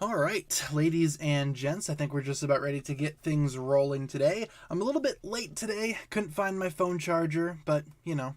All right, ladies and gents, I think we're just about ready to get things rolling today. I'm a little bit late today. Couldn't find my phone charger, but, you know,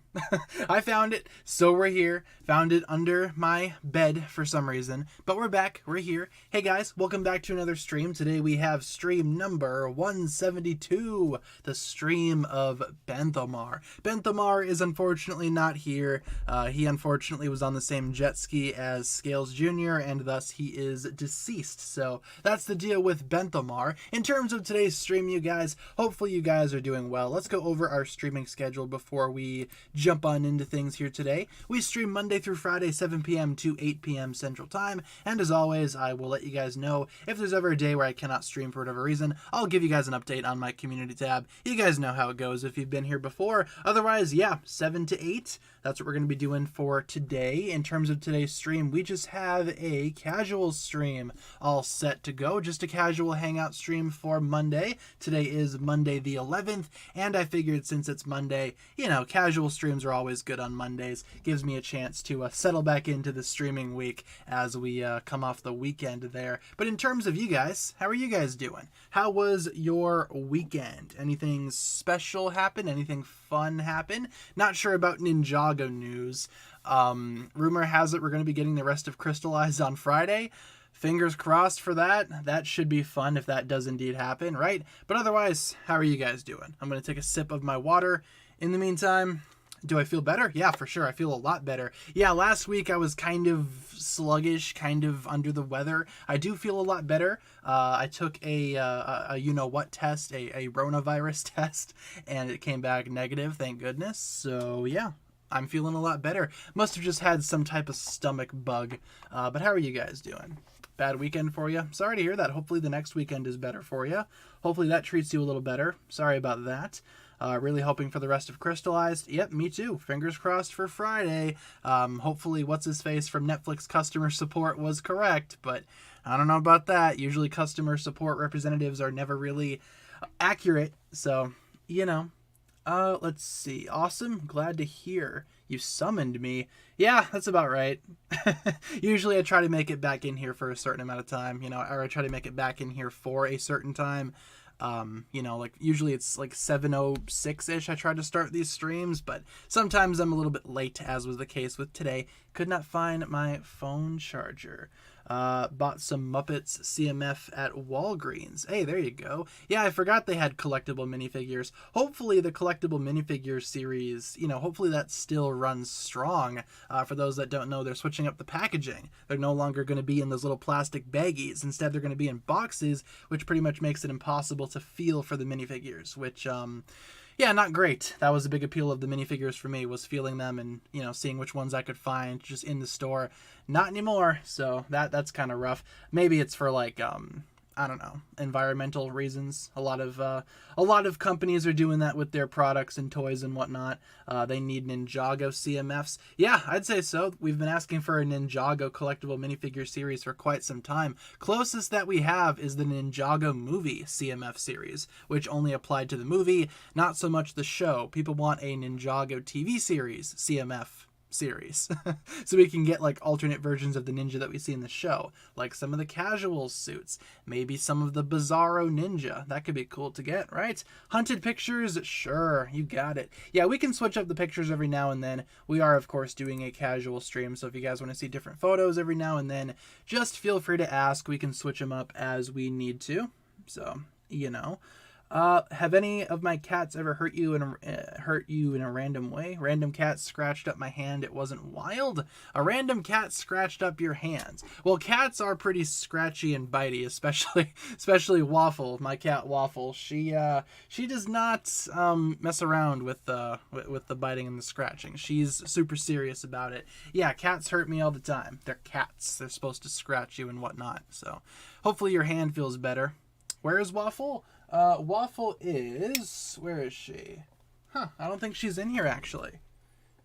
I found it, so we're here. Found it under my bed for some reason, but we're back. We're here. Hey, guys, welcome back to another stream. Today we have stream number 172, the stream of Benthomaar. Benthomaar is unfortunately not here. He unfortunately was on the same jet ski as Scales Jr., and thus he is deceased. So that's the deal with Benthomaar. In terms of today's stream, you guys, hopefully you guys are doing well. Let's go over our streaming schedule before we jump on into things here today. We stream Monday through Friday, 7 p.m. to 8 p.m. Central Time. And as always, I will let you guys know if there's ever a day where I cannot stream for whatever reason. I'll give you guys an update on my community tab. You guys know how it goes if you've been here before. Otherwise, yeah, 7 to 8. That's what we're going to be doing for today. In terms of today's stream, we just have a casual stream all set to go. Just a casual hangout stream for Monday. Today is Monday the 11th, and I figured since it's Monday, you know, casual streams are always good on Mondays. Gives me a chance to settle back into the streaming week as we come off the weekend there. But in terms of you guys, how are you guys doing? How was your weekend? Anything special happen? Anything fun happen? Not sure about Ninjago news. Rumor has it we're going to be getting the rest of Crystallized on Friday. Fingers crossed for that. That should be fun if that does indeed happen, right? But otherwise, how are you guys doing? I'm going to take a sip of my water. In the meantime, do I feel better? Yeah, for sure. I feel a lot better. Yeah, last week I was kind of sluggish, kind of under the weather. I do feel a lot better. I took a you-know-what test, a coronavirus test, and it came back negative, thank goodness. So, yeah. I'm feeling a lot better. Must have just had some type of stomach bug. But how are you guys doing? Bad weekend for you? Sorry to hear that. Hopefully the next weekend is better for you. Hopefully that treats you a little better. Sorry about that. Really hoping for the rest of Crystallized. Yep, me too. Fingers crossed for Friday. Hopefully what's-his-face from Netflix customer support was correct, but I don't know about that. Usually customer support representatives are never really accurate, so, you know. Let's see. Awesome. Glad to hear you summoned me. Yeah, that's about right. Usually I try to make it back in here for a certain amount of time, you know, or I try to make it back in here for a certain time. You know, like usually it's like 7:06-ish I try to start these streams, but sometimes I'm a little bit late, as was the case with today. Could not find my phone charger. Bought some Muppets CMF at Walgreens. Hey, there you go. Yeah, I forgot they had collectible minifigures. Hopefully the collectible minifigure series, you know, hopefully that still runs strong. For those that don't know, they're switching up the packaging. They're no longer going to be in those little plastic baggies. Instead, they're going to be in boxes, which pretty much makes it impossible to feel for the minifigures, which, yeah, not great. That was a big appeal of the minifigures for me, was feeling them and, you know, seeing which ones I could find just in the store. Not anymore, so that's kind of rough. Maybe it's for, like, I don't know, environmental reasons. A lot of companies are doing that with their products and toys and whatnot. They need Ninjago CMFs. Yeah, I'd say so. We've been asking for a Ninjago collectible minifigure series for quite some time. Closest that we have is the Ninjago movie CMF series, which only applied to the movie, not so much the show. People want a Ninjago TV series CMF series so we can get like alternate versions of the ninja that we see in the show, like some of the casual suits, maybe some of the Bizarro ninja. That could be cool to get, right? Hunted pictures, sure, you got it. Yeah, we can switch up the pictures every now and then. We are of course doing a casual stream, so if you guys want to see different photos every now and then, just feel free to ask. We can switch them up as we need to, so you know. Have any of my cats ever hurt you in a random way? Random cat scratched up my hand. It wasn't wild. A random cat scratched up your hands. Well, cats are pretty scratchy and bitey, especially Waffle. My cat Waffle. She does not mess around with the biting and the scratching. She's super serious about it. Yeah, cats hurt me all the time. They're cats. They're supposed to scratch you and whatnot. So hopefully your hand feels better. Where is Waffle? Waffle is... Where is she? Huh, I don't think she's in here, actually.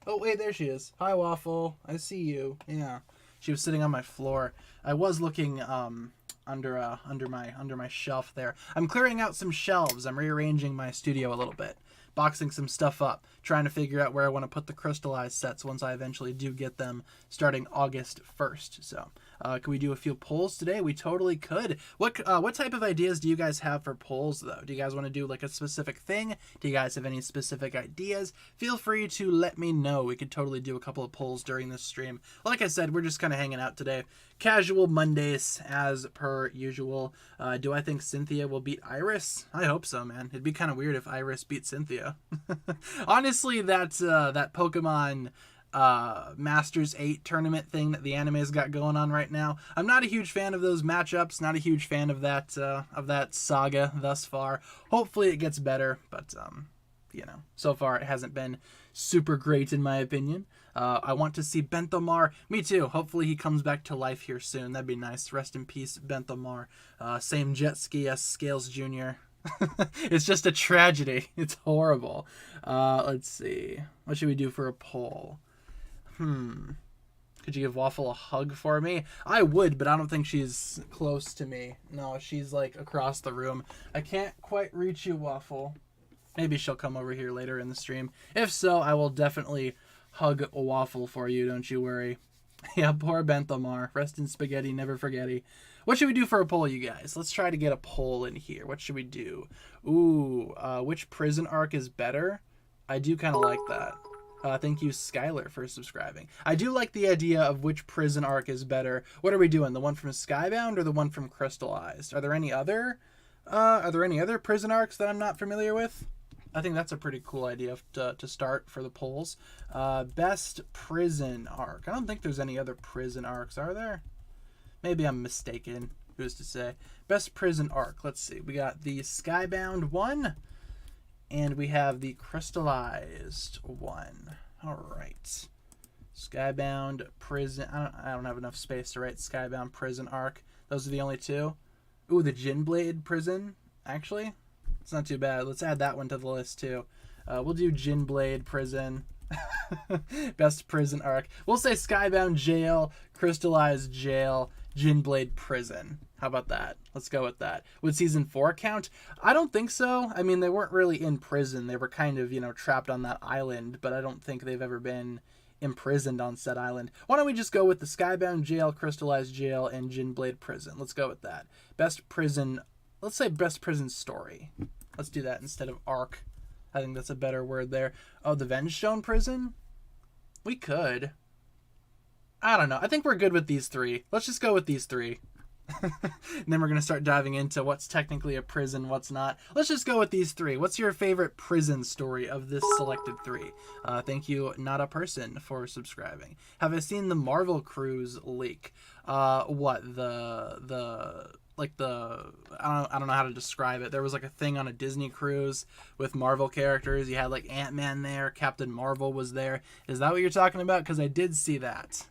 Oh, wait, there she is. Hi, Waffle. I see you. Yeah. She was sitting on my floor. I was looking, under my shelf there. I'm clearing out some shelves. I'm rearranging my studio a little bit. Boxing some stuff up. Trying to figure out where I want to put the crystallized sets once I eventually do get them starting August 1st. So, can we do a few polls today? We totally could. What type of ideas do you guys have for polls, though? Do you guys want to do like a specific thing? Do you guys have any specific ideas? Feel free to let me know. We could totally do a couple of polls during this stream. Like I said, we're just kind of hanging out today. Casual Mondays, as per usual. Do I think Cynthia will beat Iris? I hope so, man. It'd be kind of weird if Iris beat Cynthia. Honestly, that Pokemon Masters 8 tournament thing that the anime's got going on right now, I'm not a huge fan of those matchups. Not a huge fan of that saga thus far. Hopefully it gets better, but so far it hasn't been super great in my opinion. I want to see Benthomaar. Me too. Hopefully he comes back to life here soon. That'd be nice. Rest in peace, Benthomaar. Same jet ski as Scales Jr. It's just a tragedy. It's horrible. Let's see. What should we do for a poll? Could you give Waffle a hug for me? I would, but I don't think she's close to me. No, she's like across the room. I can't quite reach you, Waffle. Maybe she'll come over here later in the stream. If so, I will definitely hug a Waffle for you, don't you worry. Yeah, poor Benthomaar. Rest in spaghetti, never forgetty. What should we do for a poll, you guys? Let's try to get a poll in here. What should we do? Ooh, which prison arc is better? I do kind of like that. Thank you, Skylar, for subscribing. I do like the idea of which prison arc is better. What are we doing? The one from Skybound or the one from Crystallized? Are there any other prison arcs that I'm not familiar with? I think that's a pretty cool idea to start for the polls. Best prison arc. I don't think there's any other prison arcs, are there? Maybe I'm mistaken. Who's to say? Best prison arc. Let's see. We got the Skybound one, and we have the Crystallized one. All right. Skybound prison. I don't have enough space to write Skybound prison arc. Those are the only two. Ooh, the Ginblade prison. Actually, it's not too bad. Let's add that one to the list too. We'll do Ginblade prison. Best prison arc. We'll say Skybound jail, Crystallized jail, Ginblade prison. How about that? Let's go with that. Would season 4 count? I don't think so. I mean, they weren't really in prison. They were kind of, trapped on that island, but I don't think they've ever been imprisoned on said island. Why don't we just go with the Skybound jail, Crystallized jail, and Ginblade prison? Let's go with that. Best prison. Let's say best prison story. Let's do that instead of arc. I think that's a better word there. Oh, the Vengestone prison? We could. I don't know. I think we're good with these three. Let's just go with these three. And then we're going to start diving into what's technically a prison, what's not. Let's just go with these three. What's your favorite prison story of this selected three? Thank you, Not a Person, for subscribing. Have I seen the Marvel Cruise leak? I don't know how to describe it. There was like a thing on a Disney cruise with Marvel characters. You had like Ant-Man there. Captain Marvel was there. Is that what you're talking about? Because I did see that.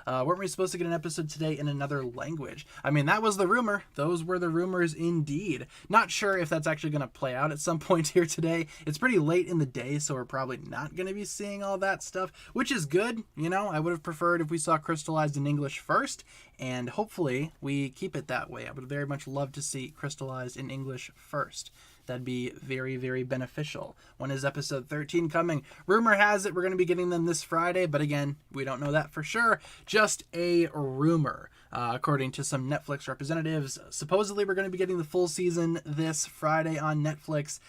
Weren't we supposed to get an episode today in another language? I mean, that was the rumor. Those were the rumors indeed. Not sure if that's actually going to play out at some point here today. It's pretty late in the day, so we're probably not going to be seeing all that stuff, which is good. I would have preferred if we saw Crystallized in English first, and hopefully we keep it that way. I would very much love to see Crystallized in English first. That'd be very, very beneficial. When is episode 13 coming? Rumor has it we're going to be getting them this Friday, but again, we don't know that for sure. Just a rumor. According to some Netflix representatives, supposedly we're going to be getting the full season this Friday on Netflix.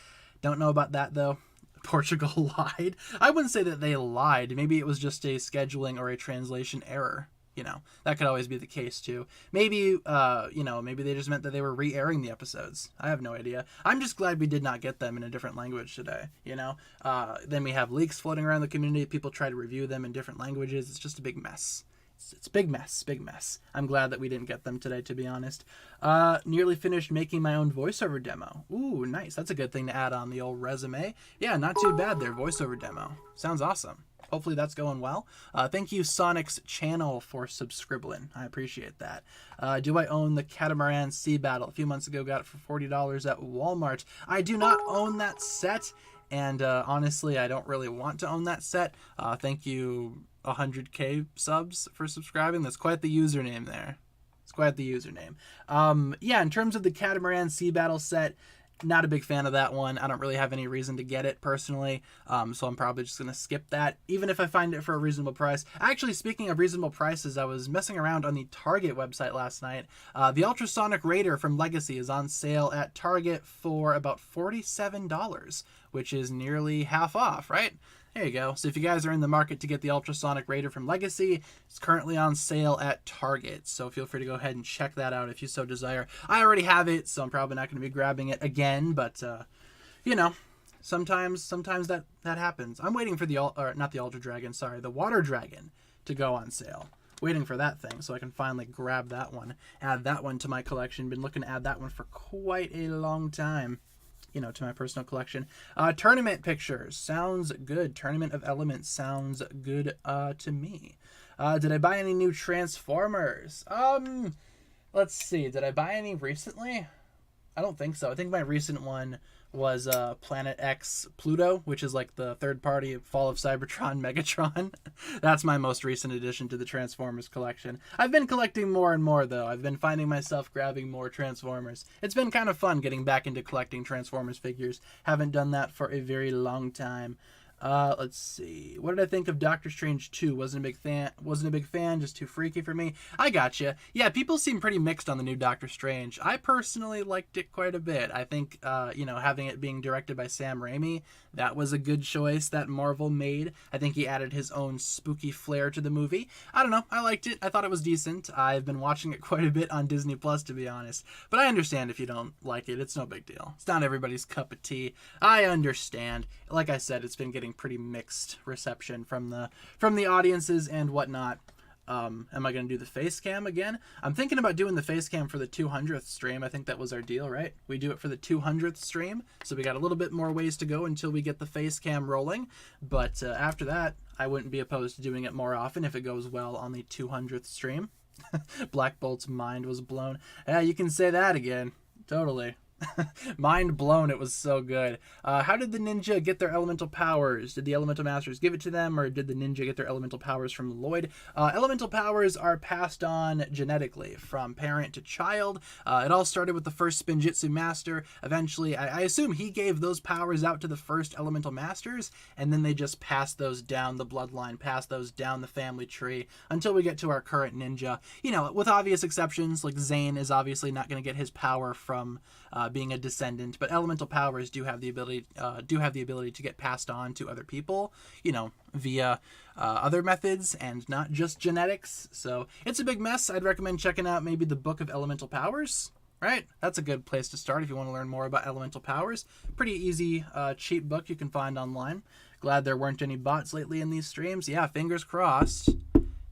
Don't know about that, though. Portugal lied. I wouldn't say that they lied. Maybe it was just a scheduling or a translation error. you know, that could always be the case too. Maybe, you know, maybe they just meant that they were re-airing the episodes. I have no idea. I'm just glad we did not get them in a different language today, you know. Then we have leaks floating around the community. People try to review them in different languages. It's just a big mess. It's a big mess, big mess. I'm glad that we didn't get them today, to be honest. Nearly finished making my own voiceover demo. Ooh, nice. That's a good thing to add on the old resume. Yeah, not too bad there, voiceover demo. Sounds awesome. Hopefully that's going well. Thank you, Sonic's channel, for subscribing. I appreciate that. Do I own the Catamaran Sea Battle? A few months ago, got it for $40 at Walmart. I do not own that set, and honestly, I don't really want to own that set. Thank you, 100K subs, for subscribing. That's quite the username there. It's quite the username. Yeah, in terms of the Catamaran Sea Battle set, not a big fan of that one. I don't really have any reason to get it personally, so I'm probably just going to skip that, even if I find it for a reasonable price. Actually, speaking of reasonable prices, I was messing around on the Target website last night. The Ultrasonic Raider from Legacy is on sale at Target for about $47, which is nearly half off, right? There you go. So if you guys are in the market to get the Ultrasonic Raider from Legacy, it's currently on sale at Target. So feel free to go ahead and check that out if you so desire. I already have it, so I'm probably not going to be grabbing it again. But, you know, sometimes that happens. I'm waiting for the Water Dragon to go on sale. Waiting for that thing so I can finally grab that one. Add that one to my collection. Been looking to add that one for quite a long time. You know, to my personal collection. Tournament pictures. Sounds good. Tournament of Elements sounds good to me. Did I buy any new Transformers? Let's see. Did I buy any recently? I don't think so. I think my recent one was Planet X Pluto, which is like the third party Fall of Cybertron Megatron. That's my most recent addition to the Transformers collection. I've been collecting more and more, though. I've been finding myself grabbing more Transformers. It's been kind of fun getting back into collecting Transformers figures. Haven't done that for a very long time. Let's see. What did I think of Doctor Strange 2? Wasn't a big fan, just too freaky for me. I gotcha. Yeah, people seem pretty mixed on the new Doctor Strange. I personally liked it quite a bit. I think, you know, having it being directed by Sam Raimi, that was a good choice that Marvel made. I think he added his own spooky flair to the movie. I don't know. I liked it. I thought it was decent. I've been watching it quite a bit on Disney Plus, to be honest. But I understand if you don't like it. It's no big deal. It's not everybody's cup of tea. I understand. Like I said, it's been getting pretty mixed reception from the audiences and whatnot. Am I going to do the face cam again? I'm thinking about doing the face cam for the 200th stream. I think that was our deal, right? We do it for the 200th stream, so we got a little bit more ways to go until we get the face cam rolling. But after that, I wouldn't be opposed to doing it more often if it goes well on the 200th stream. Black Bolt's mind was blown. Yeah, you can say that again. Totally. Mind blown. It was so good. How did the ninja get their elemental powers? Did the elemental masters give it to them, or did the ninja get their elemental powers from Lloyd? Elemental powers are passed on genetically from parent to child. It all started with the first Spinjitzu master. Eventually, I assume he gave those powers out to the first elemental masters, and then they just passed those down the bloodline, passed those down the family tree until we get to our current ninja. You know, with obvious exceptions, like Zane is obviously not going to get his power from being a descendant, but elemental powers do have the ability to get passed on to other people, you know, via other methods and not just genetics. So it's a big mess. I'd recommend checking out maybe the Book of Elemental Powers, right? That's a good place to start if you want to learn more about elemental powers. Pretty easy, cheap book you can find online. Glad there weren't any bots lately in these streams. Yeah, fingers crossed.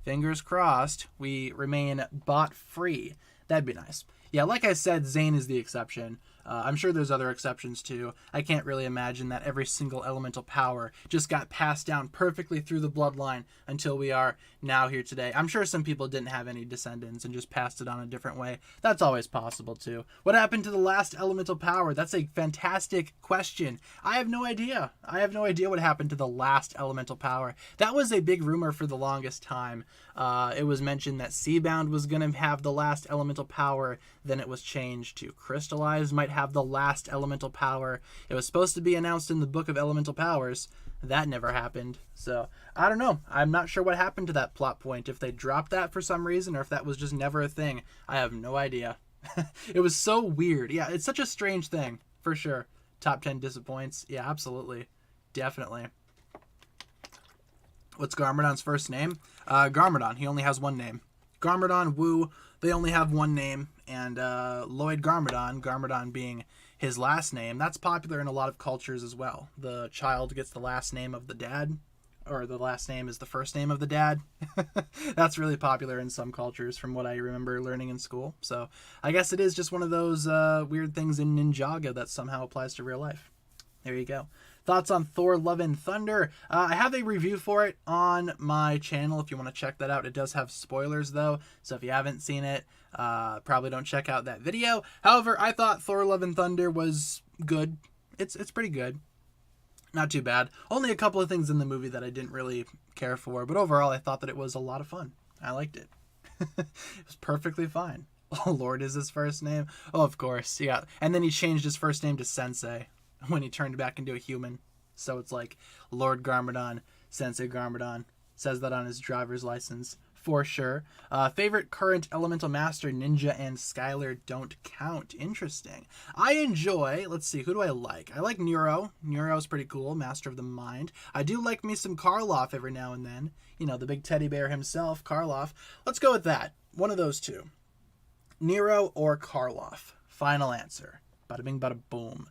Fingers crossed we remain bot free. That'd be nice. Yeah, like I said, Zane is the exception. I'm sure there's other exceptions too. I can't really imagine that every single elemental power just got passed down perfectly through the bloodline until we are now here today. I'm sure some people didn't have any descendants and just passed it on a different way. That's always possible too. What happened to the last elemental power? That's a fantastic question. I have no idea. I have no idea what happened to the last elemental power. That was a big rumor for the longest time. It was mentioned that Seabound was going to have the last elemental power. Then it was changed to Crystallized might have the last elemental power. It was supposed to be announced in the Book of Elemental Powers. That never happened. So, I don't know. I'm not sure what happened to that plot point. If they dropped that for some reason or if that was just never a thing. I have no idea. It was so weird. Yeah, it's such a strange thing. For sure. Top 10 disappoints. Yeah, absolutely. Definitely. What's Garmadon's first name? Garmadon. He only has one name. Garmadon, Wu, they only have one name, and Lloyd Garmadon, Garmadon being his last name, that's popular in a lot of cultures as well. The child gets the last name of the dad, or the last name is the first name of the dad. That's really popular in some cultures from what I remember learning in school. So I guess it is just one of those weird things in Ninjago that somehow applies to real life. There you go. Thoughts on Thor Love and Thunder? I have a review for it on my channel if you want to check that out. It does have spoilers though, so if you haven't seen it, probably don't check out that video. However, I thought Thor Love and Thunder was good. It's pretty good. Not too bad. Only a couple of things in the movie that I didn't really care for, but overall I thought that it was a lot of fun. I liked it. It was perfectly fine. Oh, Lord is his first name? Oh, of course, yeah. And then he changed his first name to Sensei when he turned back into a human. So it's like Lord Garmadon, Sensei Garmadon. Says that on his driver's license for sure. Favorite current Elemental Master, Ninja and Skylar don't count. Interesting. I enjoy, let's see, who do I like? I like Nero. Nero's pretty cool, Master of the Mind. I do like me some Karloff every now and then. You know, the big teddy bear himself, Karloff. Let's go with that. One of those two. Nero or Karloff. Final answer. Bada bing, bada boom.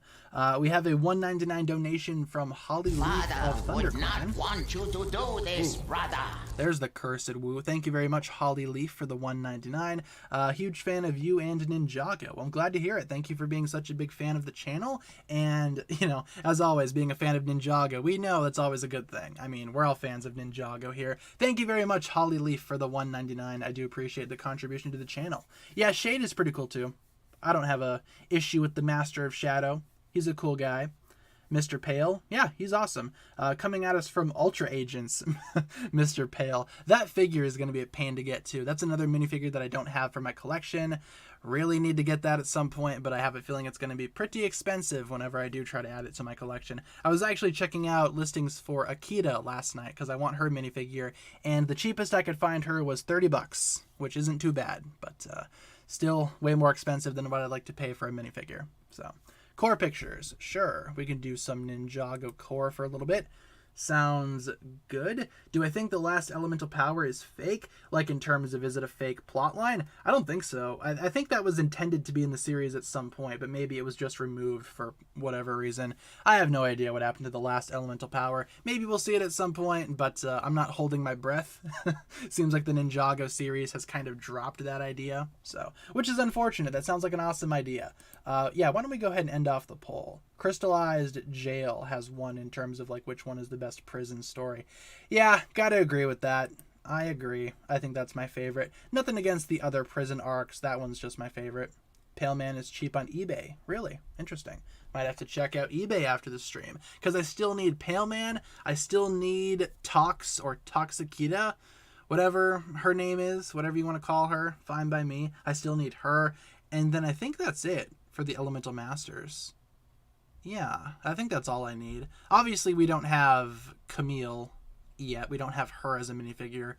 We have a $1.99 donation from Holly Leaf of Thunder Clan. Not want you to do this, brother. There's the cursed woo. Thank you very much, Holly Leaf, for the $1.99. Huge fan of you and Ninjago. Well, I'm glad to hear it. Thank you for being such a big fan of the channel. And, you know, as always, being a fan of Ninjago, we know that's always a good thing. I mean, we're all fans of Ninjago here. Thank you very much, Holly Leaf, for the $1.99. I do appreciate the contribution to the channel. Yeah, Shade is pretty cool, too. I don't have a issue with the Master of Shadow. He's a cool guy. Mr. Pale, yeah, he's awesome. Coming at us from Ultra Agents, Mr. Pale. That figure is going to be a pain to get to. That's another minifigure that I don't have for my collection. Really need to get that at some point, but I have a feeling it's going to be pretty expensive whenever I do try to add it to my collection. I was actually checking out listings for Akita last night because I want her minifigure, and the cheapest I could find her was $30, which isn't too bad, but still way more expensive than what I'd like to pay for a minifigure. So, core pictures. Sure, we can do some Ninjago core for a little bit. Sounds good. Do I think the last elemental power is fake? Like in terms of, is it a fake plotline? I don't think so. I think that was intended to be in the series at some point, but maybe it was just removed for whatever reason. I have no idea what happened to the last elemental power. Maybe we'll see it at some point, but I'm not holding my breath. Seems like the Ninjago series has kind of dropped that idea, so, which is unfortunate. That sounds like an awesome idea. Yeah, why don't we go ahead and end off the poll? Crystallized Jail has one in terms of like which one is the best prison story. Yeah, gotta agree with that. I agree. I think that's my favorite. Nothing against the other prison arcs. That one's just my favorite. Pale Man is cheap on eBay. Really? Interesting. Might have to check out eBay after the stream. Because I still need Pale Man. I still need Tox or Toxikita. Whatever her name is. Whatever you want to call her. Fine by me. I still need her. And then I think that's it for the Elemental Masters. Yeah, I think that's all I need. Obviously, we don't have Camille yet. We don't have her as a minifigure.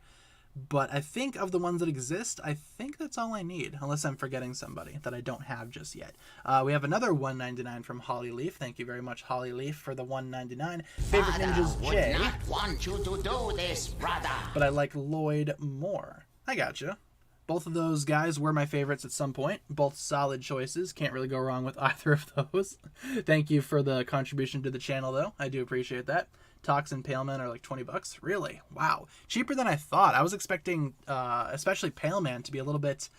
But I think of the ones that exist, I think that's all I need. Unless I'm forgetting somebody that I don't have just yet. We have another $1.99 from Holly Leaf. Thank you very much, Holly Leaf, for the $1.99. Favorite ninjas, Jay. Would not want you to do this, brother. But I like Lloyd more. I gotcha. Both of those guys were my favorites at some point. Both solid choices. Can't really go wrong with either of those. Thank you for the contribution to the channel, though. I do appreciate that. Tox and Pale Man are like $20. Really? Wow. Cheaper than I thought. I was expecting, especially Pale Man, to be a little bit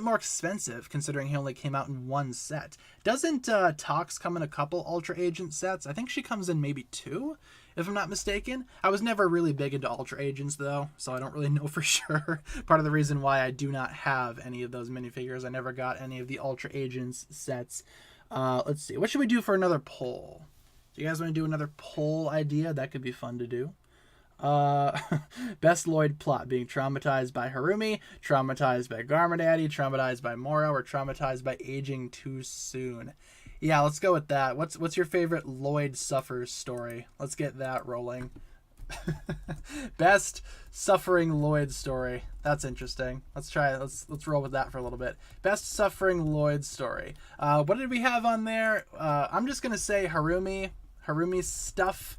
more expensive, considering he only came out in one set. Doesn't Tox come in a couple Ultra Agent sets? I think she comes in maybe 2, if I'm not mistaken. I was never really big into Ultra Agents, though, so I don't really know for sure. Part of the reason why I do not have any of those minifigures. I never got any of the Ultra Agents sets. Let's see. What should we do for another poll? Do you guys want to do another poll idea? That could be fun to do. Best Lloyd plot: being traumatized by Harumi, traumatized by Garmadaddy, traumatized by Moro, or traumatized by aging too soon. Yeah, let's go with that. What's your favorite Lloyd suffers story? Let's get that rolling. Best suffering Lloyd story. That's interesting. Let's try it. Let's roll with that for a little bit. Best suffering Lloyd story. What did we have on there? I'm just gonna say Harumi's stuff.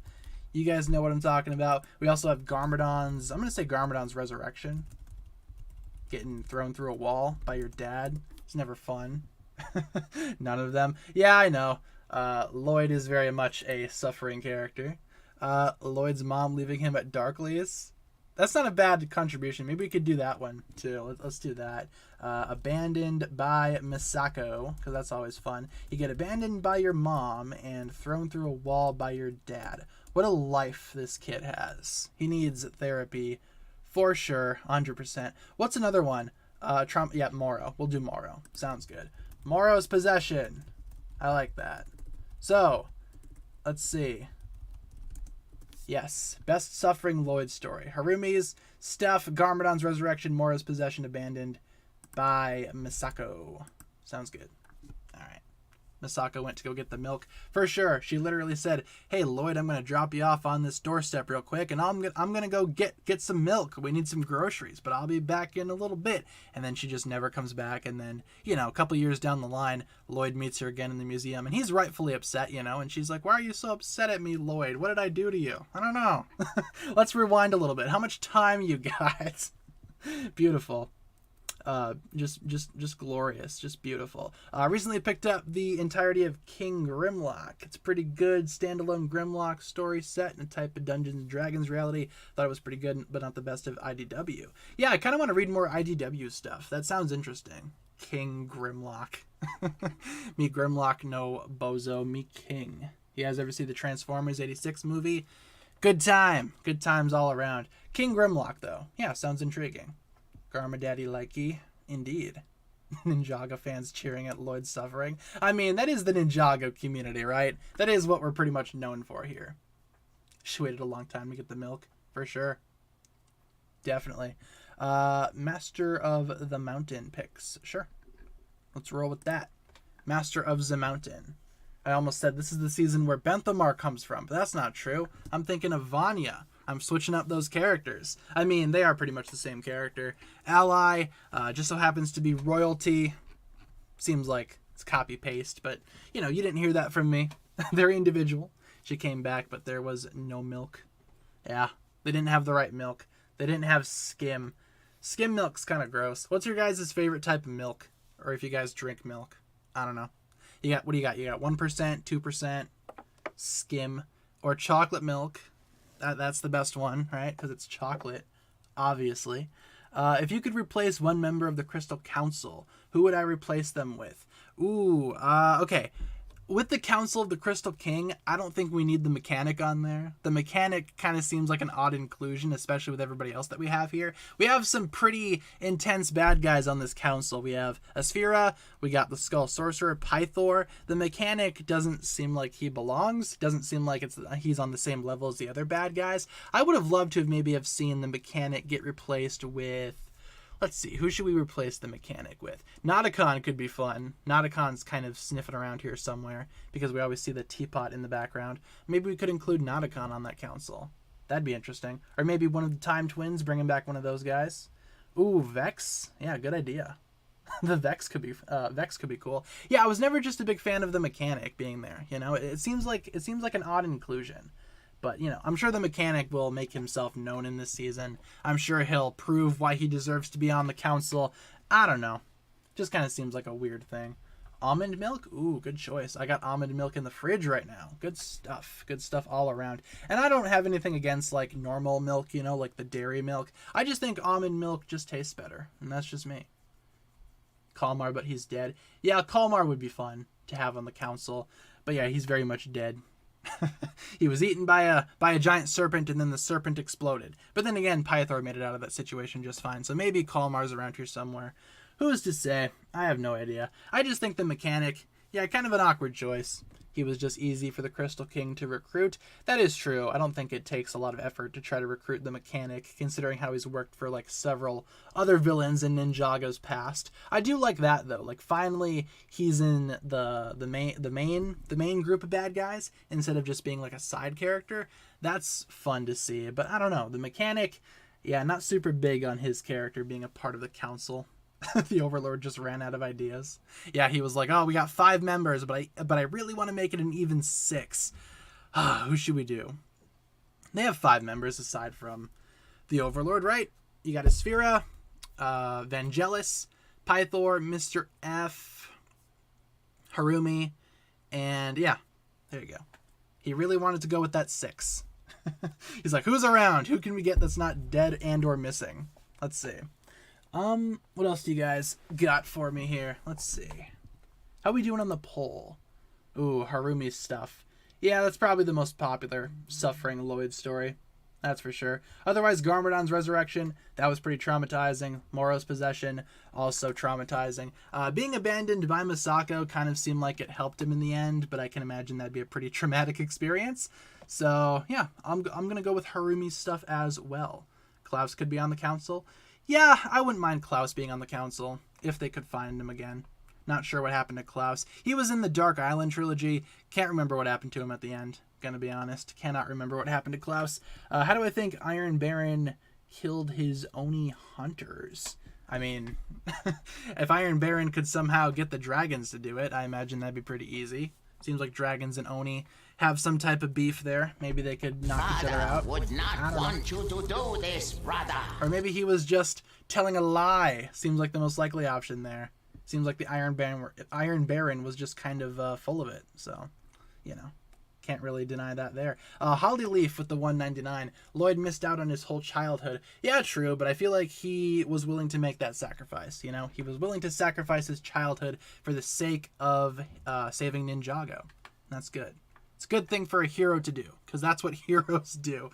You guys know what I'm talking about. We also have Garmadon's, I'm going to say Garmadon's Resurrection. getting thrown through a wall by your dad. It's never fun. None of them. Yeah, I know. Lloyd is very much a suffering character. Lloyd's mom leaving him at Darkly's. That's not a bad contribution. Maybe we could do that one too. Let's do that. Abandoned by Misako, because that's always fun. You get abandoned by your mom and thrown through a wall by your dad. What a life this kid has. He needs therapy for sure, 100%. What's another one? Yeah, Moro. We'll do Moro. Sounds good. Moro's possession. I like that. So, let's see. Yes, best suffering Lloyd story. Harumi's, Steph, Garmadon's resurrection, Moro's possession, abandoned by Misako. Sounds good. All right. Misako went to go get the milk. For sure, she literally said, "Hey Lloyd, I'm gonna drop you off on this doorstep real quick, and I'm gonna go get some milk. We need some groceries, but I'll be back in a little bit." And then she just never comes back. And then, a couple years down the line, Lloyd meets her again in the museum, and he's rightfully upset, and she's like, "Why are you so upset at me, Lloyd? What did I do to you? I don't know." Let's rewind a little bit. How much time you got? Beautiful. Just glorious, just beautiful. Recently picked up the entirety of King Grimlock. It's pretty good standalone Grimlock story set in a type of Dungeons and Dragons reality. Thought it was pretty good, but not the best of IDW. Yeah, I kind of want to read more IDW stuff. That sounds interesting. King Grimlock. Me Grimlock, no bozo. Me King. You guys ever see the Transformers '86 movie? Good times all around. King Grimlock, though. Yeah, sounds intriguing. Garma Daddy likey, indeed. Ninjago fans cheering at Lloyd's suffering. I mean, that is the Ninjago community, right? That is what we're pretty much known for here. She waited a long time to get the milk, for sure. Definitely. Master of the Mountain picks. Sure. Let's roll with that. Master of the Mountain. I almost said this is the season where Benthomaar comes from, but that's not true. I'm thinking of Vanya. I'm switching up those characters. I mean, they are pretty much the same character. Ally, just so happens to be royalty. Seems like it's copy-paste, but, you didn't hear that from me. Very individual. She came back, but there was no milk. Yeah, they didn't have the right milk. They didn't have skim. Skim milk's kind of gross. What's your guys' favorite type of milk? Or if you guys drink milk? I don't know. What do you got? You got 1%, 2%, skim, or chocolate milk. That's the best one, right? Because it's chocolate, obviously. If you could replace one member of the Crystal Council, who would I replace them with? Ooh, okay. With the Council of the Crystal King, I don't think we need the mechanic on there. The mechanic kind of seems like an odd inclusion, especially with everybody else that we have here. We have some pretty intense bad guys on this council. We have Asphira, we got the Skull Sorcerer, Pythor. The mechanic doesn't seem like he belongs. Doesn't seem like he's on the same level as the other bad guys. I would have loved to have seen the mechanic get replaced with... Let's see, who should we replace the mechanic with? Nauticon could be fun. Nauticon's kind of sniffing around here somewhere because we always see the teapot in the background. Maybe we could include Nauticon on that council. That'd be interesting. Or maybe one of the Time Twins, bringing back one of those guys. Ooh, Vex. Yeah, good idea. The Vex could be cool. Yeah, I was never just a big fan of the mechanic being there. It seems like an odd inclusion. But, I'm sure the mechanic will make himself known in this season. I'm sure he'll prove why he deserves to be on the council. I don't know. Just kind of seems like a weird thing. Almond milk? Ooh, good choice. I got almond milk in the fridge right now. Good stuff. Good stuff all around. And I don't have anything against, like, normal milk, like the dairy milk. I just think almond milk just tastes better. And that's just me. Kalmar, but he's dead. Yeah, Kalmar would be fun to have on the council. But yeah, he's very much dead. He was eaten by a giant serpent, and then the serpent exploded. But then again, Pythor made it out of that situation just fine. So maybe Kalmar's around here somewhere. Who's to say? I have no idea. I just think the mechanic, yeah, kind of an awkward choice. He was just easy for the Crystal King to recruit. That is true. I don't think it takes a lot of effort to try to recruit the mechanic, considering how he's worked for like several other villains in Ninjago's past. I do like that though. Like finally he's in the main group of bad guys instead of just being like a side character. That's fun to see. But I don't know. The mechanic, yeah, not super big on his character being a part of the council. The Overlord just ran out of ideas. Yeah, he was like, "Oh, we got 5 members, but I really want to make it an even 6. Who should we do?" They have 5 members aside from the Overlord, right? You got Asphira, Vangelis, Pythor, Mr. F, Harumi, and yeah, there you go. He really wanted to go with that 6. He's like, who's around? Who can we get that's not dead and or missing? Let's see. What else do you guys got for me here? Let's see. How we doing on the poll? Ooh, Harumi's stuff. Yeah, that's probably the most popular suffering Lloyd story. That's for sure. Otherwise, Garmadon's resurrection, that was pretty traumatizing. Moro's possession, also traumatizing. Being abandoned by Misako kind of seemed like it helped him in the end, but I can imagine that'd be a pretty traumatic experience. So, yeah, I'm going to go with Harumi's stuff as well. Klaus could be on the council. Yeah, I wouldn't mind Klaus being on the council, if they could find him again. Not sure what happened to Klaus. He was in the Dark Island trilogy. Can't remember what happened to him at the end. Gonna be honest. Cannot remember what happened to Klaus. How do I think Iron Baron killed his Oni hunters? I mean, if Iron Baron could somehow get the dragons to do it, I imagine that'd be pretty easy. Seems like dragons and Oni have some type of beef there. Maybe they could knock each other out. Would not want you to do this, brother. Or maybe he was just telling a lie. Seems like the most likely option there. Seems like the Iron Baron was just kind of full of it. So, you know, can't really deny that there. Holly Leaf with the 199. Lloyd missed out on his whole childhood. Yeah, true, but I feel like he was willing to make that sacrifice, you know? He was willing to sacrifice his childhood for the sake of saving Ninjago. That's good. It's a good thing for a hero to do, because that's what heroes do.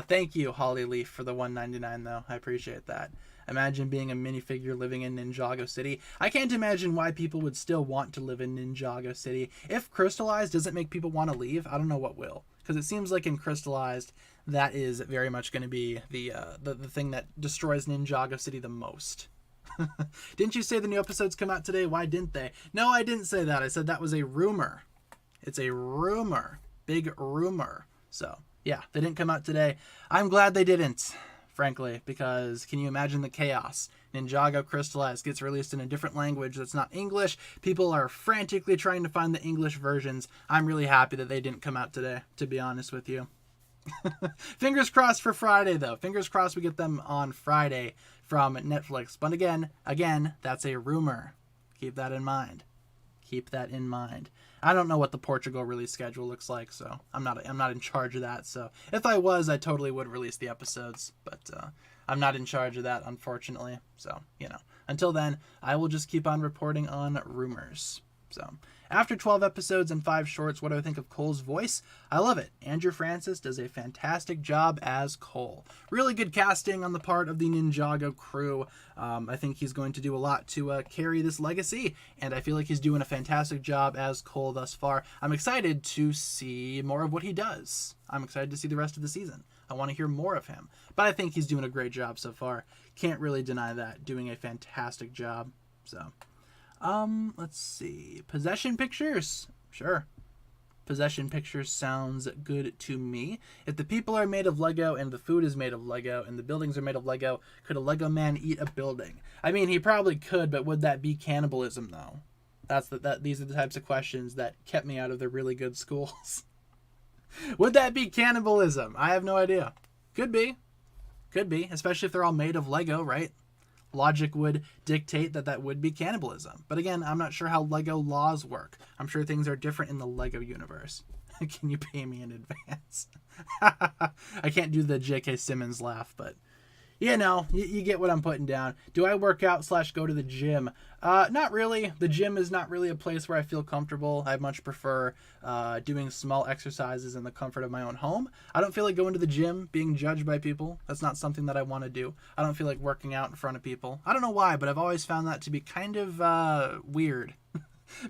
Thank you, Holly Leaf, for the 199, though. I appreciate that. Imagine being a minifigure living in Ninjago City. I can't imagine why people would still want to live in Ninjago City. If Crystallized doesn't make people want to leave, I don't know what will. Because it seems like in Crystallized, that is very much going to be the thing that destroys Ninjago City the most. Didn't you say the new episodes come out today? Why didn't they? No, I didn't say that. I said that was a rumor. It's a rumor. Big rumor. So, yeah, they didn't come out today. I'm glad they didn't, frankly, because can you imagine the chaos? Ninjago Crystallized gets released in a different language that's not English. People are frantically trying to find the English versions. I'm really happy that they didn't come out today, to be honest with you. Fingers crossed for Friday, though. Fingers crossed we get them on Friday from Netflix. But again, that's a rumor. Keep that in mind. Keep that in mind. I don't know what the Portugal release schedule looks like, so I'm not in charge of that. So if I was, I totally would release the episodes, but I'm not in charge of that, unfortunately. So, you know, until then, I will just keep on reporting on rumors. So, after 12 episodes and 5 shorts, what do I think of Cole's voice? I love it. Andrew Francis does a fantastic job as Cole. Really good casting on the part of the Ninjago crew. I think he's going to do a lot to carry this legacy, and I feel like he's doing a fantastic job as Cole thus far. I'm excited to see more of what he does. I'm excited to see the rest of the season. I want to hear more of him, but I think he's doing a great job so far. Can't really deny that. Doing a fantastic job. So, let's see. Possession pictures? Sure. Possession pictures sounds good to me. If the people are made of Lego and the food is made of Lego and the buildings are made of Lego, could a Lego man eat a building? I mean, he probably could, but would that be cannibalism, though? These are the types of questions that kept me out of the really good schools. Would that be cannibalism? I have no idea. Could be. Could be, especially if they're all made of Lego, right? Logic would dictate that would be cannibalism. But again, I'm not sure how Lego laws work. I'm sure things are different in the Lego universe. Can you pay me in advance? I can't do the J.K. Simmons laugh, but you know, you get what I'm putting down. Do I work out / go to the gym? Not really. The gym is not really a place where I feel comfortable. I much prefer doing small exercises in the comfort of my own home. I don't feel like going to the gym, being judged by people. That's not something that I want to do. I don't feel like working out in front of people. I don't know why, but I've always found that to be kind of weird.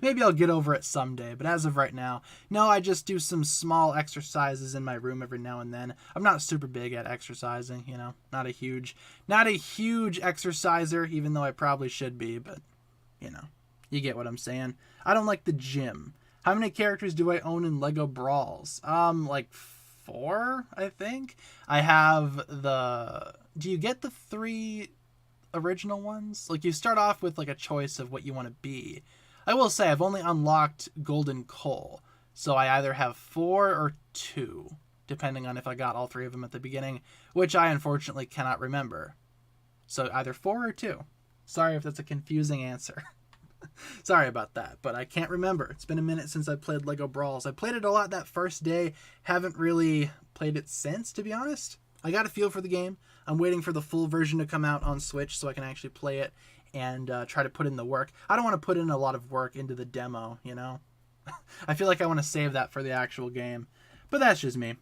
Maybe I'll get over it someday, but as of right now, no, I just do some small exercises in my room every now and then. I'm not super big at exercising, you know, not a huge exerciser, even though I probably should be, but, you know, you get what I'm saying. I don't like the gym. How many characters do I own in Lego Brawls? Like 4, I think. I have do you get the 3 original ones? Like, you start off with, like, a choice of what you want to be. I will say I've only unlocked Golden Coal, so I either have 4 or 2, depending on if I got all 3 of them at the beginning, which I unfortunately cannot remember. So either 4 or 2. Sorry if that's a confusing answer. Sorry about that, but I can't remember. It's been a minute since I played Lego Brawls. I played it a lot that first day. Haven't really played it since, to be honest. I got a feel for the game. I'm waiting for the full version to come out on Switch so I can actually play it and try to put in the work. I don't want to put in a lot of work into the demo, you know? I feel like I want to save that for the actual game. But that's just me.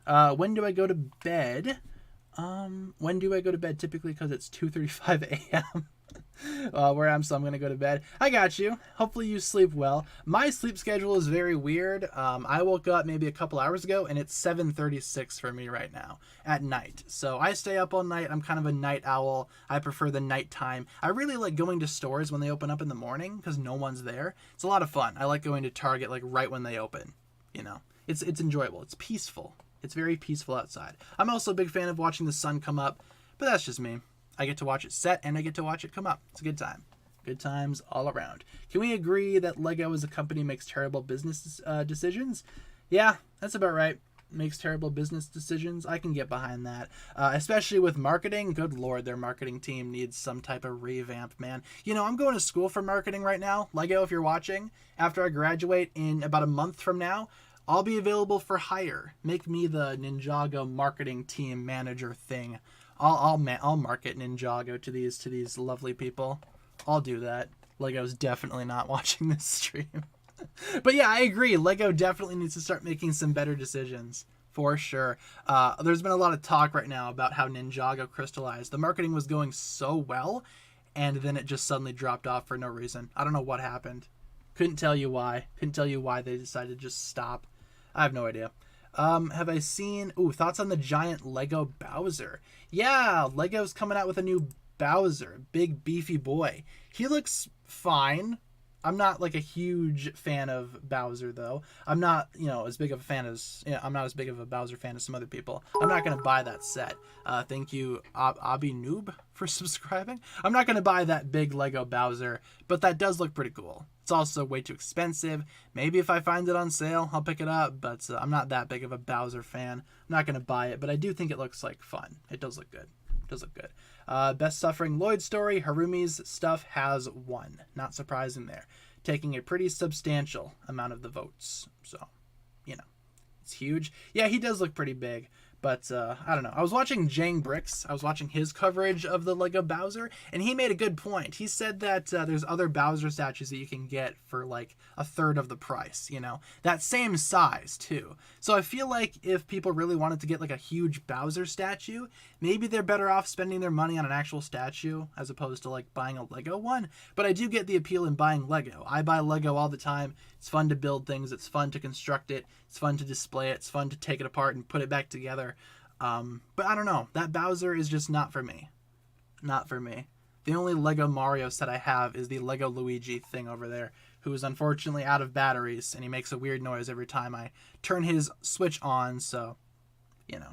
When do I go to bed? When do I go to bed? Typically because it's 2:35 a.m. Where I'm, so I'm gonna go to bed. I got you. Hopefully you sleep well. My sleep schedule is very weird. I woke up maybe a couple hours ago and it's 7:36 for me right now at night. So I stay up all night. I'm kind of a night owl. I prefer the nighttime. I really like going to stores when they open up in the morning because no one's there. It's a lot of fun. I like going to Target like right when they open. You know, it's enjoyable. It's peaceful. It's very peaceful outside. I'm also a big fan of watching the sun come up, but that's just me. I get to watch it set and I get to watch it come up. It's a good time. Good times all around. Can we agree that Lego as a company makes terrible business decisions? Yeah, that's about right. Makes terrible business decisions. I can get behind that. Especially with marketing. Good Lord, their marketing team needs some type of revamp, man. You know, I'm going to school for marketing right now. Lego, if you're watching, after I graduate in about a month from now, I'll be available for hire. Make me the Ninjago marketing team manager thing. I'll market Ninjago to these lovely people. I'll do that. Lego's definitely not watching this stream. But yeah, I agree. Lego definitely needs to start making some better decisions. For sure. There's been a lot of talk right now about how Ninjago crystallized. The marketing was going so well, and then it just suddenly dropped off for no reason. I don't know what happened. Couldn't tell you why. Couldn't tell you why they decided to just stop. I have no idea. Have I seen... Ooh, thoughts on the giant Lego Bowser? Yeah, Lego's coming out with a new Bowser. Big, beefy boy. He looks fine. I'm not, like, a huge fan of Bowser, though. I'm not, you know, as big of a fan as... You know, I'm not as big of a Bowser fan as some other people. I'm not going to buy that set. Thank you, Abi Noob, for subscribing. I'm not going to buy that big Lego Bowser, but that does look pretty cool. It's also way too expensive. Maybe if I find it on sale, I'll pick it up, but I'm not that big of a Bowser fan. I'm not going to buy it, but I do think it looks like fun. It does look good. It does look good. Best Suffering Lloyd story, Harumi's stuff has won. Not surprising there. Taking a pretty substantial amount of the votes. So, you know, it's huge. Yeah, he does look pretty big. But, I don't know. I was watching Jang Bricks. I was watching his coverage of the Lego Bowser, and he made a good point. He said that there's other Bowser statues that you can get for, like, a third of the price, you know? That same size, too. So I feel like if people really wanted to get, like, a huge Bowser statue, maybe they're better off spending their money on an actual statue as opposed to, like, buying a Lego one. But I do get the appeal in buying Lego. I buy Lego all the time. It's fun to build things. It's fun to construct it. It's fun to display it. It's fun to take it apart and put it back together. But I don't know. That Bowser is just not for me. Not for me. The only Lego Mario set I have is the Lego Luigi thing over there, who is unfortunately out of batteries, and he makes a weird noise every time I turn his Switch on, so, you know.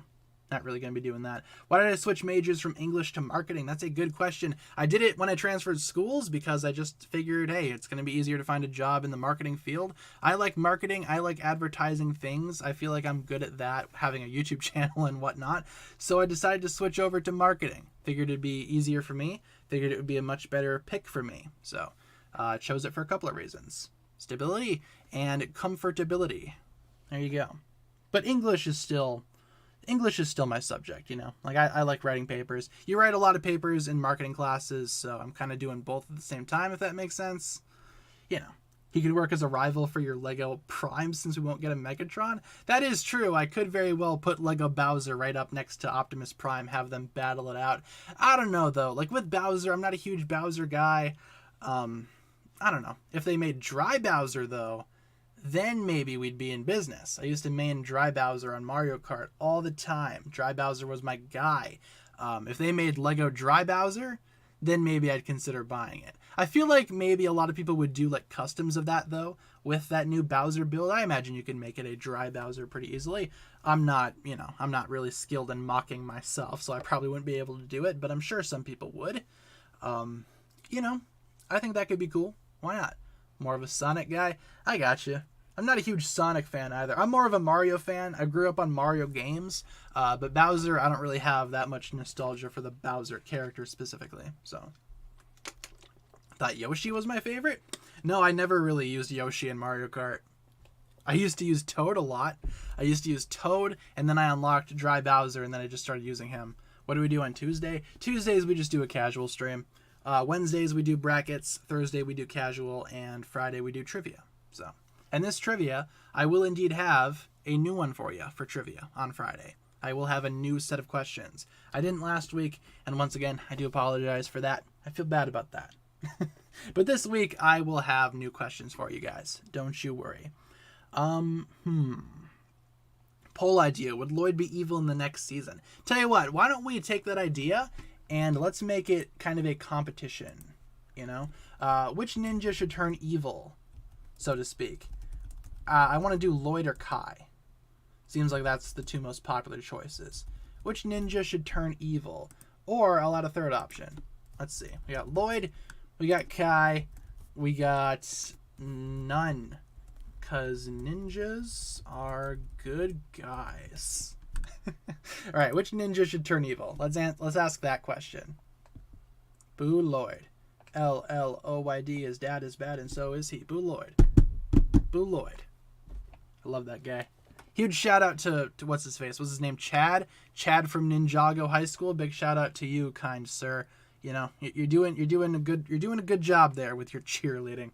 Not really going to be doing that. Why did I switch majors from English to marketing? That's a good question. I did it when I transferred schools because I just figured, hey, it's going to be easier to find a job in the marketing field. I like marketing. I like advertising things. I feel like I'm good at that, having a YouTube channel and whatnot. So I decided to switch over to marketing. Figured it'd be easier for me. Figured it would be a much better pick for me. So I chose it for a couple of reasons. Stability and comfortability. There you go. But English is still my subject, you know. Like, I like writing papers. You write a lot of papers in marketing classes, so I'm kind of doing both at the same time, if that makes sense. You know, he could work as a rival for your Lego Prime since we won't get a Megatron. That is true. I could very well put Lego Bowser right up next to Optimus Prime, have them battle it out. I don't know, though. Like, with Bowser, I'm not a huge Bowser guy. I don't know. If they made Dry Bowser, though, then maybe we'd be in business. I used to main Dry Bowser on Mario Kart all the time. Dry Bowser was my guy. If they made Lego Dry Bowser, then maybe I'd consider buying it. I feel like maybe a lot of people would do like customs of that, though, with that new Bowser build. I imagine you can make it a Dry Bowser pretty easily. I'm not really skilled in mocking myself, so I probably wouldn't be able to do it, but I'm sure some people would. You know, I think that could be cool. Why not? More of a Sonic guy? I gotcha. I'm not a huge Sonic fan either. I'm more of a Mario fan. I grew up on Mario games, but Bowser, I don't really have that much nostalgia for the Bowser character specifically. So, I thought Yoshi was my favorite. No, I never really used Yoshi in Mario Kart. I used to use Toad a lot. I used to use Toad, and then I unlocked Dry Bowser, and then I just started using him. What do we do on Tuesday? Tuesdays, we just do a casual stream. Wednesdays, we do brackets. Thursday, we do casual. And Friday, we do trivia. So, and this trivia, I will indeed have a new one for you for trivia on Friday. I will have a new set of questions. I didn't last week, and once again, I do apologize for that. I feel bad about that. But this week, I will have new questions for you guys. Don't you worry. Poll idea. Would Lloyd be evil in the next season? Tell you what, why don't we take that idea and let's make it kind of a competition, you know? Which ninja should turn evil, so to speak? I want to do Lloyd or Kai. Seems like that's the two most popular choices. Which ninja should turn evil? Or I'll add a third option. Let's see. We got Lloyd, we got Kai, we got none. Because ninjas are good guys. All right, which ninja should turn evil? Let's ask that question. Boo Lloyd. LLOYD. His dad is bad and so is he. Boo Lloyd. Boo Lloyd. I love that guy. Huge shout out to what's his face? What's his name? Chad. Chad from Ninjago High School. Big shout out to you, kind sir. You know, you're doing a good job there with your cheerleading.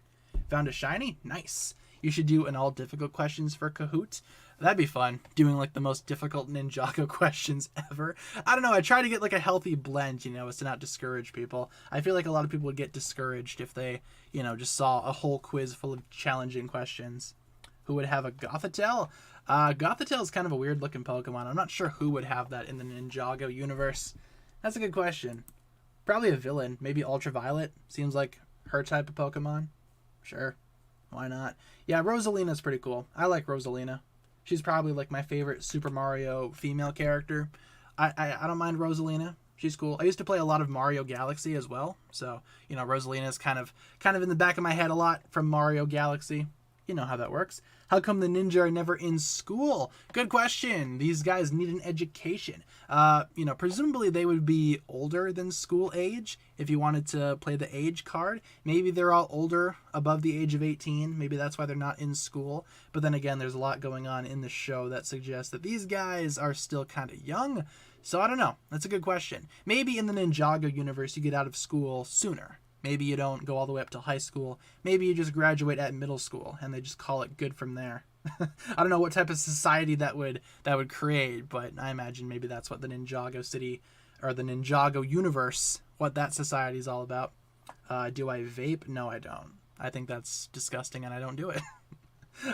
Found a shiny? Nice. You should do an all difficult questions for Kahoot. That'd be fun. Doing like the most difficult Ninjago questions ever. I don't know. I try to get like a healthy blend, you know, as to not discourage people. I feel like a lot of people would get discouraged if they, you know, just saw a whole quiz full of challenging questions. Who would have a Gothitelle? Gothitelle is kind of a weird looking Pokemon. I'm not sure who would have that in the Ninjago universe. That's a good question. Probably a villain. Maybe Ultraviolet. Seems like her type of Pokemon. Sure. Why not? Yeah, Rosalina's pretty cool. I like Rosalina. She's probably like my favorite Super Mario female character. I don't mind Rosalina. She's cool. I used to play a lot of Mario Galaxy as well. So, you know, Rosalina's kind of in the back of my head a lot from Mario Galaxy. You know how that works. How come the ninja are never in school? Good question. These guys need an education. You know, presumably they would be older than school age if you wanted to play the age card. Maybe they're all older, above the age of 18. Maybe that's why they're not in school. But then again, there's a lot going on in the show that suggests that these guys are still kind of young. So I don't know. That's a good question. Maybe in the Ninjago universe, you get out of school sooner. Maybe you don't go all the way up to high school. Maybe you just graduate at middle school and they just call it good from there. I don't know what type of society that would create, but I imagine maybe that's what the Ninjago city or the Ninjago universe, what that society is all about. Do I vape? No, I don't. I think that's disgusting and I don't do it.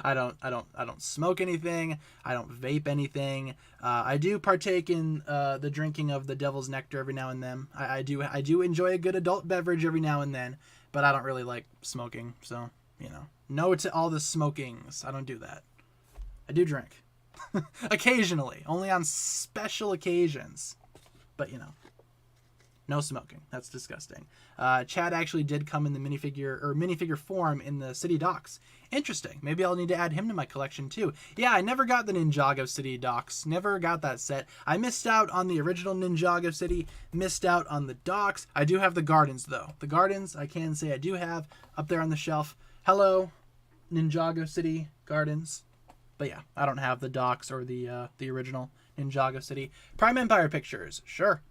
I don't smoke anything. I don't vape anything. I do partake in the drinking of the devil's nectar every now and then. I do enjoy a good adult beverage every now and then, but I don't really like smoking. So, you know, no to all the smokings. I don't do that. I do drink. Occasionally. Only on special occasions. But, you know. No smoking. That's disgusting. Chad actually did come in the minifigure form in the City Docks. Interesting. Maybe I'll need to add him to my collection too. Yeah, I never got the Ninjago City Docks. Never got that set. I missed out on the original Ninjago City. Missed out on the docks. I do have the gardens though. The gardens I can say I do have up there on the shelf. Hello, Ninjago City Gardens. But yeah, I don't have the docks or the original Ninjago City. Prime Empire pictures. Sure.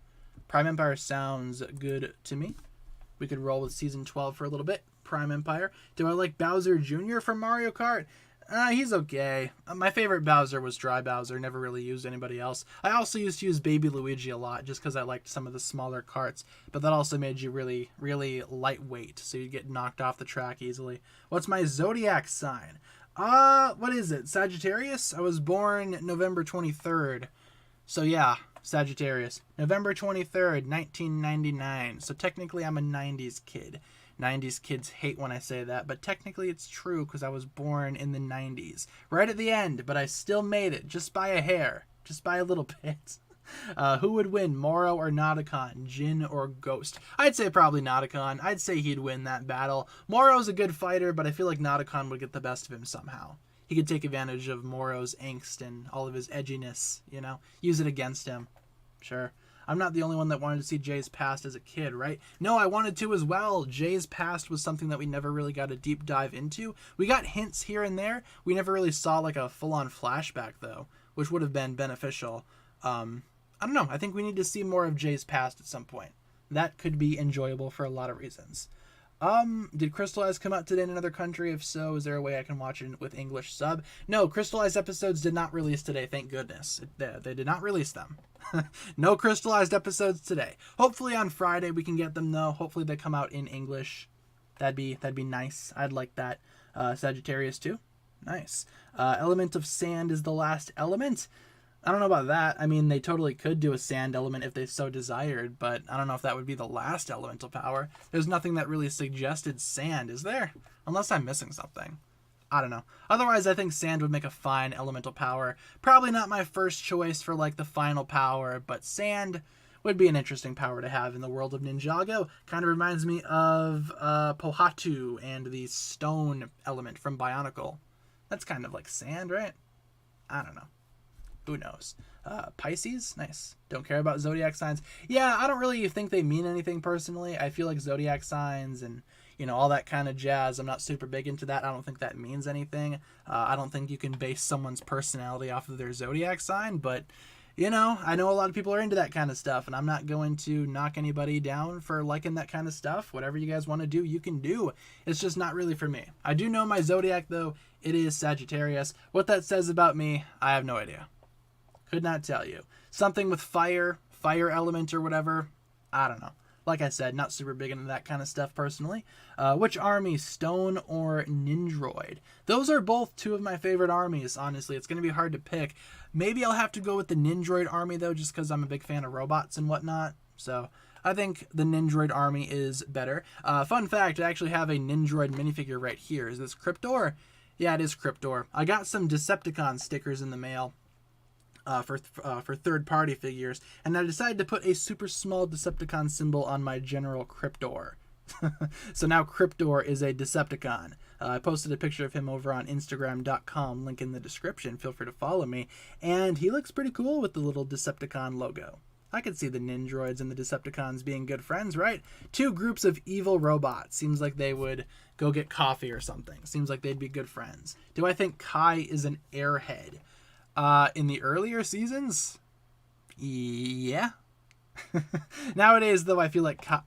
Prime Empire sounds good to me. We could roll with Season 12 for a little bit. Prime Empire. Do I like Bowser Jr. from Mario Kart? He's okay. My favorite Bowser was Dry Bowser. Never really used anybody else. I also used to use Baby Luigi a lot just because I liked some of the smaller karts. But that also made you really, really lightweight. So you'd get knocked off the track easily. What's my zodiac sign? What is it? Sagittarius? I was born November 23rd. So yeah. Sagittarius. November 23rd, 1999. So technically I'm a 90s kid. 90s kids hate when I say that, but technically it's true because I was born in the 90s. Right at the end, but I still made it, just by a hair. Just by a little bit. Who would win, Moro or Nauticon? Jin or Ghost? I'd say probably Nauticon. I'd say he'd win that battle. Moro's a good fighter, but I feel like Nauticon would get the best of him somehow. he could take advantage of Moro's angst and all of his edginess, you know, use it against him. Sure. I'm not the only one that wanted to see Jay's past as a kid, right? No, I wanted to as well. Jay's past was something that we never really got a deep dive into. We got hints here and there. We never really saw like a full-on flashback, though, which would have been beneficial. I don't know. I think we need to see more of Jay's past at some point. That could be enjoyable for a lot of reasons. Did Crystal Eyes come out today in another country? If so, is there a way I can watch it with English sub? No, Crystal Eyes episodes did not release today, thank goodness. They did not release them. No crystallized episodes today. Hopefully on Friday we can get them, though. Hopefully they come out in English. That'd be nice. I'd like that. Sagittarius too. Nice. Element of sand is the last element. I don't know about that. I mean, they totally could do a sand element if they so desired, but I don't know if that would be the last elemental power. There's nothing that really suggested sand, is there? Unless I'm missing something. I don't know. Otherwise, I think sand would make a fine elemental power. Probably not my first choice for, like, the final power, but sand would be an interesting power to have in the world of Ninjago. Kind of reminds me of Pohatu and the stone element from Bionicle. That's kind of like sand, right? I don't know. Who knows? Pisces? Nice. Don't care about zodiac signs. Yeah, I don't really think they mean anything personally. I feel like zodiac signs and, you know, all that kind of jazz, I'm not super big into that. I don't think that means anything. I don't think you can base someone's personality off of their zodiac sign, but, you know, I know a lot of people are into that kind of stuff, and I'm not going to knock anybody down for liking that kind of stuff. Whatever you guys want to do, you can do. It's just not really for me. I do know my zodiac, though. It is Sagittarius. What that says about me, I have no idea. Could not tell you. Something with fire element or whatever. I don't know. Like I said, not super big into that kind of stuff personally. Which army, Stone or Nindroid? Those are both two of my favorite armies, honestly. It's going to be hard to pick. Maybe I'll have to go with the Nindroid army, though, just because I'm a big fan of robots and whatnot. So I think the Nindroid army is better. Fun fact, I actually have a Nindroid minifigure right here. Is this Cryptor? Yeah, it is Cryptor. I got some Decepticon stickers in the mail. For third-party figures, and I decided to put a super small Decepticon symbol on my General Cryptor. So now Cryptor is a Decepticon. I posted a picture of him over on Instagram.com, link in the description, feel free to follow me, and he looks pretty cool with the little Decepticon logo. I could see the Nindroids and the Decepticons being good friends, right? Two groups of evil robots. Seems like they would go get coffee or something. Seems like they'd be good friends. Do I think Kai is an airhead? In the earlier seasons, yeah. Nowadays, though, I feel like Kai,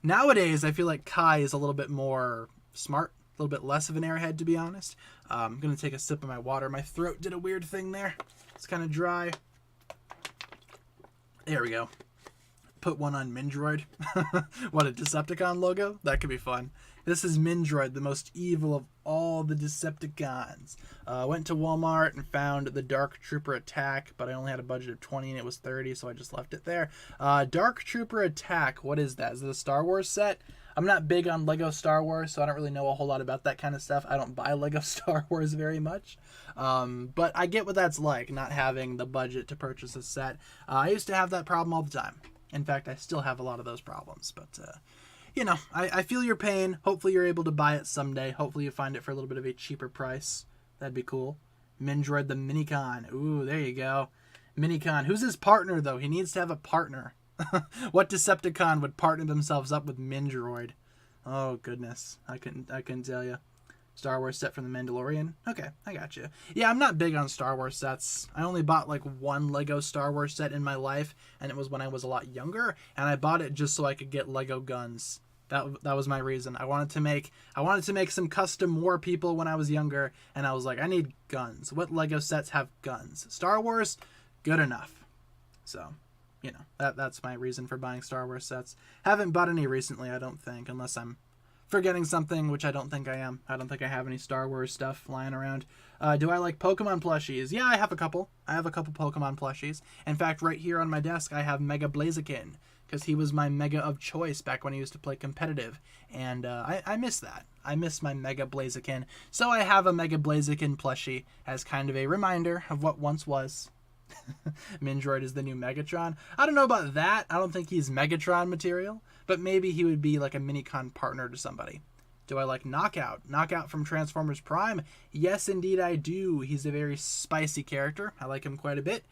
Nowadays, I feel like Kai is a little bit more smart, a little bit less of an airhead, to be honest. I'm gonna take a sip of my water. My throat did a weird thing there. It's kind of dry. There we go. Put one on Mindroid. What, a Decepticon logo? That could be fun. This is Mindroid, the most evil of all the Decepticons. Went to Walmart and found the Dark Trooper Attack, but I only had a budget of 20 and it was 30, so I just left it there. Dark Trooper Attack, what is that? Is it a Star Wars set? I'm not big on Lego Star Wars, so I don't really know a whole lot about that kind of stuff. I don't buy Lego Star Wars very much. But I get what that's like, not having the budget to purchase a set. I used to have that problem all the time. In fact, I still have a lot of those problems, but you know, I feel your pain. Hopefully you're able to buy it someday. Hopefully you find it for a little bit of a cheaper price. That'd be cool. Mindroid the Minicon. Ooh, there you go. Minicon. Who's his partner, though? He needs to have a partner. What Decepticon would partner themselves up with Mindroid? Oh, goodness. I couldn't tell you. Star Wars set from The Mandalorian? Okay, I got you. Yeah, I'm not big on Star Wars sets. I only bought like one Lego Star Wars set in my life, and it was when I was a lot younger, and I bought it just so I could get Lego guns. That was my reason. I wanted to make some custom war people when I was younger, and I was like, I need guns. What Lego sets have guns? Star Wars, good enough. So, you know, that's my reason for buying Star Wars sets. Haven't bought any recently, I don't think, unless I'm forgetting something, which I don't think I am. I don't think I have any Star Wars stuff lying around. Do I like Pokemon plushies? Yeah, I have a couple. I have a couple Pokemon plushies. In fact, right here on my desk, I have Mega Blaziken, because he was my Mega of choice back when I used to play competitive. And I miss that. I miss my Mega Blaziken. So I have a Mega Blaziken plushie as kind of a reminder of what once was. Mindroid is the new Megatron. I don't know about that. I don't think he's Megatron material, but maybe he would be like a Minicon partner to somebody. Do I like Knockout? Knockout from Transformers Prime? Yes, indeed I do. He's a very spicy character. I like him quite a bit.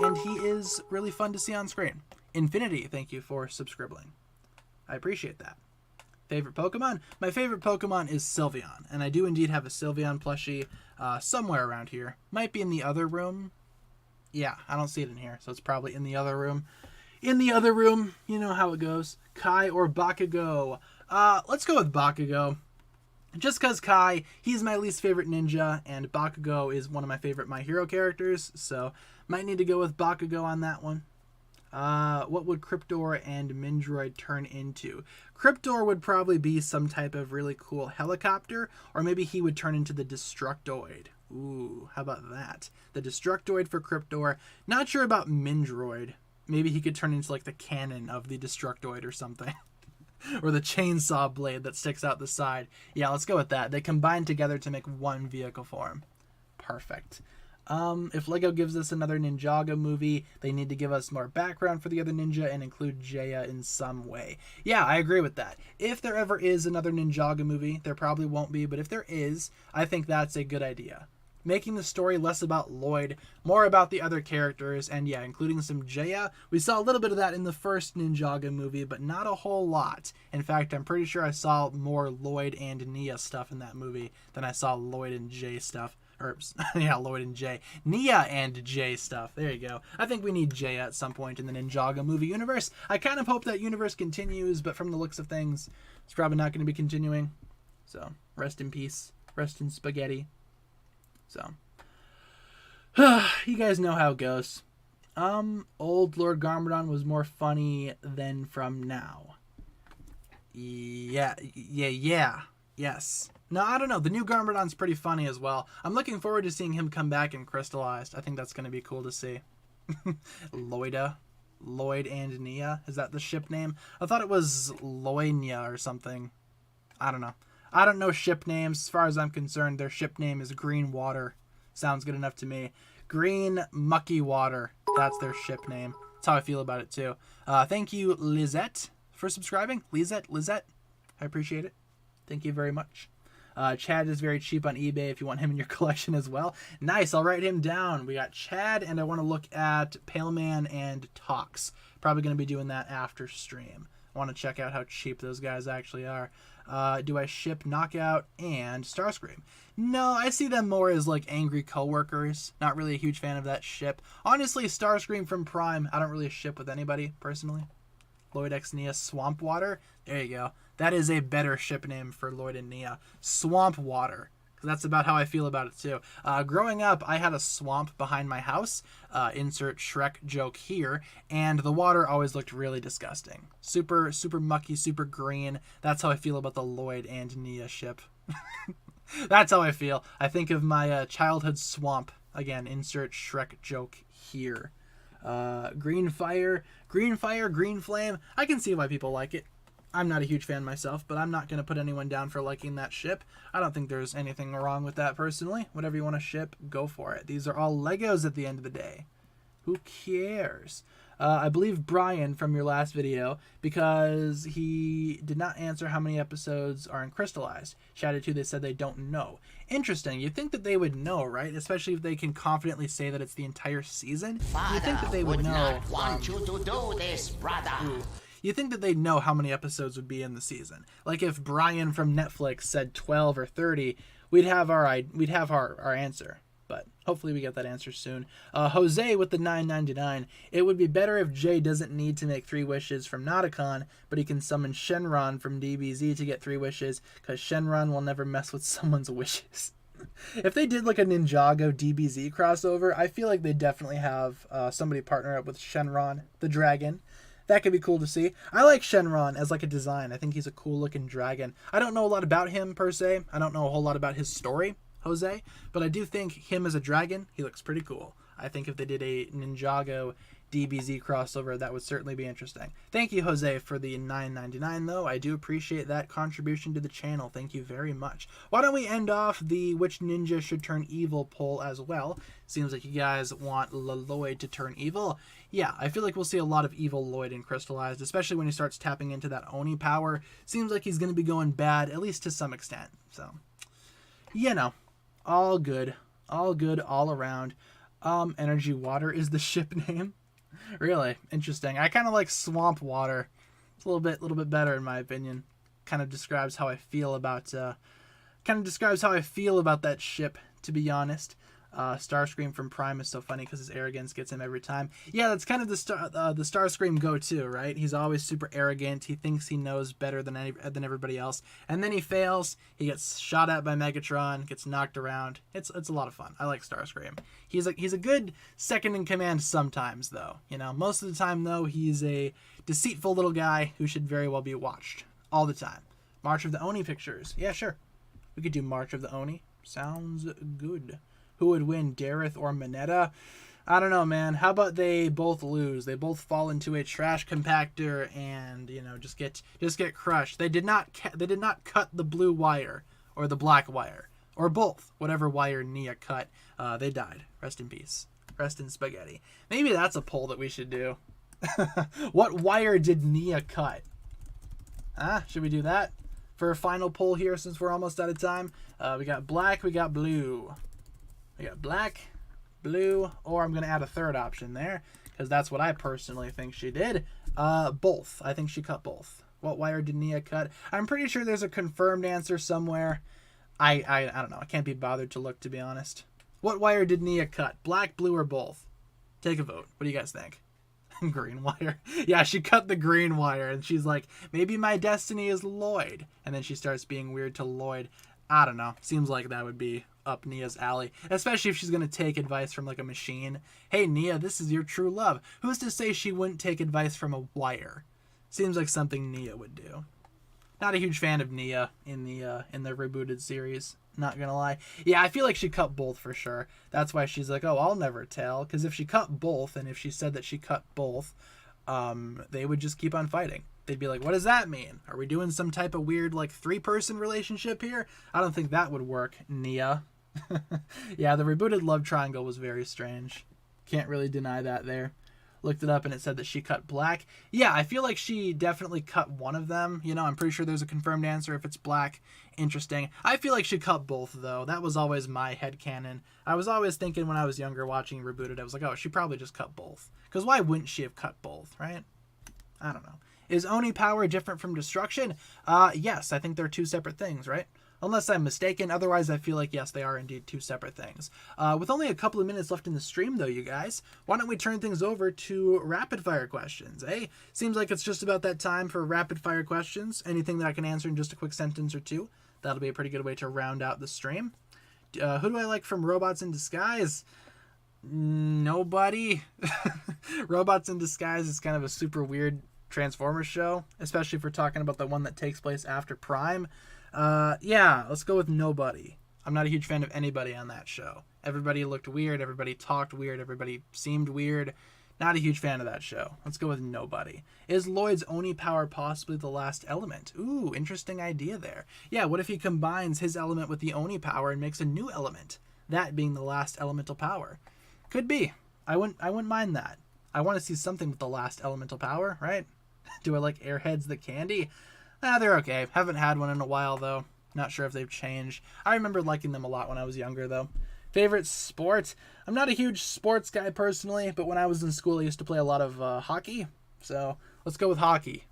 And he is really fun to see on screen. Infinity, thank you for subscribing. I appreciate that. Favorite Pokemon? My favorite Pokemon is Sylveon. And I do indeed have a Sylveon plushie somewhere around here. Might be in the other room. Yeah, I don't see it in here. So it's probably in the other room. In the other room, you know how it goes. Kai or Bakugo? Let's go with Bakugo. Just because Kai, he's my least favorite ninja, and Bakugo is one of my favorite My Hero characters, so might need to go with Bakugo on that one. What would Cryptor and Mindroid turn into? Cryptor would probably be some type of really cool helicopter, or maybe he would turn into the Destructoid. Ooh, how about that? The Destructoid for Cryptor. Not sure about Mindroid. Maybe he could turn into like the cannon of the Destructoid or something. Or the chainsaw blade that sticks out the side. Yeah, let's go with that. They combine together to make one vehicle form. Perfect. If LEGO gives us another Ninjago movie, they need to give us more background for the other ninja and include Jaya in some way. Yeah, I agree with that. If there ever is another Ninjago movie, there probably won't be, but if there is, I think that's a good idea. Making the story less about Lloyd, more about the other characters, and yeah, including some Jaya. We saw a little bit of that in the first Ninjago movie, but not a whole lot. In fact, I'm pretty sure I saw more Lloyd and Nia stuff in that movie than I saw Lloyd and Jay stuff. Or, yeah, Lloyd and Jay. Nia and Jay stuff. There you go. I think we need Jaya at some point in the Ninjago movie universe. I kind of hope that universe continues, but from the looks of things, it's probably not going to be continuing. So, rest in peace. Rest in spaghetti. So, you guys know how it goes. Old Lord Garmadon was more funny than from now. Yeah. Yes. No, I don't know. The new Garmadon's pretty funny as well. I'm looking forward to seeing him come back in Crystallized. I think that's going to be cool to see. Lloyd and Nia. Is that the ship name? I thought it was Loinia or something. I don't know. I don't know ship names. As far as I'm concerned, their ship name is Green Water. Sounds good enough to me. Green Mucky Water. That's their ship name. That's how I feel about it, too. Thank you, Lizette, for subscribing. Lizette. I appreciate it. Thank you very much. Chad is very cheap on eBay if you want him in your collection as well. Nice. I'll write him down. We got Chad, and I want to look at Pale Man and Tox. Probably going to be doing that after stream. I want to check out how cheap those guys actually are. Do I ship Knockout and Starscream? No, I see them more as like angry coworkers. Not really a huge fan of that ship. Honestly, Starscream from Prime, I don't really ship with anybody, personally. Lloyd X Nia Swamp Water. There you go. That is a better ship name for Lloyd and Nia. Swamp Water. That's about how I feel about it too. Growing up, I had a swamp behind my house. Insert Shrek joke here. And the water always looked really disgusting. Super mucky, super green. That's how I feel about the Lloyd and Nia ship. That's how I feel. I think of my childhood swamp. Again, insert Shrek joke here. Green Fire, Green Flame. I can see why people like it. I'm not a huge fan myself, but I'm not going to put anyone down for liking that ship. I don't think there's anything wrong with that personally. Whatever you want to ship, go for it. These are all Legos at the end of the day. Who cares? I believe Brian from your last video, because he did not answer how many episodes are in Crystallized. Shouted to, they said they don't know. Interesting. You'd think that they would know, right? Especially if they can confidently say that it's the entire season. Father You'd think that they would know. not want you to do this, brother. You think that they'd know how many episodes would be in the season. Like if Brian from Netflix said 12 or 30, we'd have our answer. But hopefully we get that answer soon. Jose with the $9.99. It would be better if Jay doesn't need to make 3 wishes from Nauticon, but he can summon Shenron from DBZ to get 3 wishes, because Shenron will never mess with someone's wishes. If they did like a Ninjago DBZ crossover, I feel like they definitely have somebody partner up with Shenron, the dragon. That could be cool to see. I like Shenron as like a design. I think he's a cool looking dragon. I don't know a lot about him per se. I don't know a whole lot about his story, Jose, but I do think him as a dragon, he looks pretty cool. I think if they did a Ninjago DBZ crossover, that would certainly be interesting. Thank you, Jose, for the $9.99, though. I do appreciate that contribution to the channel. Thank you very much. Why don't we end off the which ninja should turn evil poll as well? Seems like you guys want Lloyd to turn evil. Yeah, I feel like we'll see a lot of evil Lloyd in Crystallized, especially when he starts tapping into that Oni power. Seems like he's going to be going bad, at least to some extent. So, you know, all good. All good all around. Energy Water is the ship name. Really interesting. I kind of like Swamp Water. It's a little bit better in my opinion. Kind of describes how I feel about that ship, to be honest. Starscream from Prime is so funny because his arrogance gets him every time. Yeah, that's kind of the Starscream go-to, right? He's always super arrogant. He thinks he knows better than everybody else, and then he fails. He gets shot at by Megatron, gets knocked around. It's a lot of fun. I like Starscream. He's a good second in command sometimes, though. You know, most of the time though, he's a deceitful little guy who should very well be watched all the time. March of the Oni pictures. Yeah, sure. We could do March of the Oni. Sounds good. Who would win, Dareth or Mineta? I don't know, man. How about they both lose? They both fall into a trash compactor and, you know, just get crushed. They did not cut the blue wire or the black wire or both. Whatever wire Nia cut, they died. Rest in peace. Rest in spaghetti. Maybe that's a poll that we should do. What wire did Nia cut? Should we do that for a final poll here since we're almost out of time? We got black, we got blue. We got black, blue, or I'm going to add a third option there because that's what I personally think she did. Both. I think she cut both. What wire did Nia cut? I'm pretty sure there's a confirmed answer somewhere. I don't know. I can't be bothered to look, to be honest. What wire did Nia cut? Black, blue, or both? Take a vote. What do you guys think? Green wire. Yeah, she cut the green wire and she's like, maybe my destiny is Lloyd. And then she starts being weird to Lloyd. I don't know. Seems like that would be up Nia's alley, especially if she's going to take advice from like a machine. Hey Nia, this is your true love. Who's to say she wouldn't take advice from a wire? Seems like something Nia would do. Not a huge fan of Nia in the rebooted series, not gonna lie. Yeah, I feel like she cut both for sure. That's why she's like, oh, I'll never tell, because if she cut both and if she said that she cut both, they would just keep on fighting. They'd be like, what does that mean? Are we doing some type of weird like 3-person relationship here? I don't think that would work, Nia. Yeah, the rebooted love triangle was very strange. Can't really deny that there. Looked it up and it said that she cut black. Yeah, I feel like she definitely cut one of them. You know, I'm pretty sure there's a confirmed answer if it's black. Interesting. I feel like she cut both, though. That was always my headcanon. I was always thinking when I was younger watching Rebooted, I was like, oh, she probably just cut both. Because why wouldn't she have cut both, right? I don't know. Is Oni power different from destruction? Yes, I think they're two separate things, right? Unless I'm mistaken. Otherwise, I feel like, yes, they are indeed two separate things. With only a couple of minutes left in the stream, though, you guys, why don't we turn things over to rapid-fire questions, eh? Seems like it's just about that time for rapid-fire questions. Anything that I can answer in just a quick sentence or two. That'll be a pretty good way to round out the stream. Who do I like from Robots in Disguise? Nobody. Robots in Disguise is kind of a super weird Transformers show, especially if we're talking about the one that takes place after Prime. Yeah, let's go with nobody. I'm not a huge fan of anybody on that show. Everybody looked weird, everybody talked weird, everybody seemed weird. Not a huge fan of that show. Let's go with nobody. Is Lloyd's Oni power possibly the last element? Ooh, interesting idea there. Yeah, what if he combines his element with the Oni power and makes a new element? That being the last elemental power. Could be. I wouldn't mind that. I want to see something with the last elemental power, right? Do I like Airheads the candy? They're okay. Haven't had one in a while, though. Not sure if they've changed. I remember liking them a lot when I was younger, though. Favorite sport? I'm not a huge sports guy personally, but when I was in school, I used to play a lot of hockey. So let's go with hockey.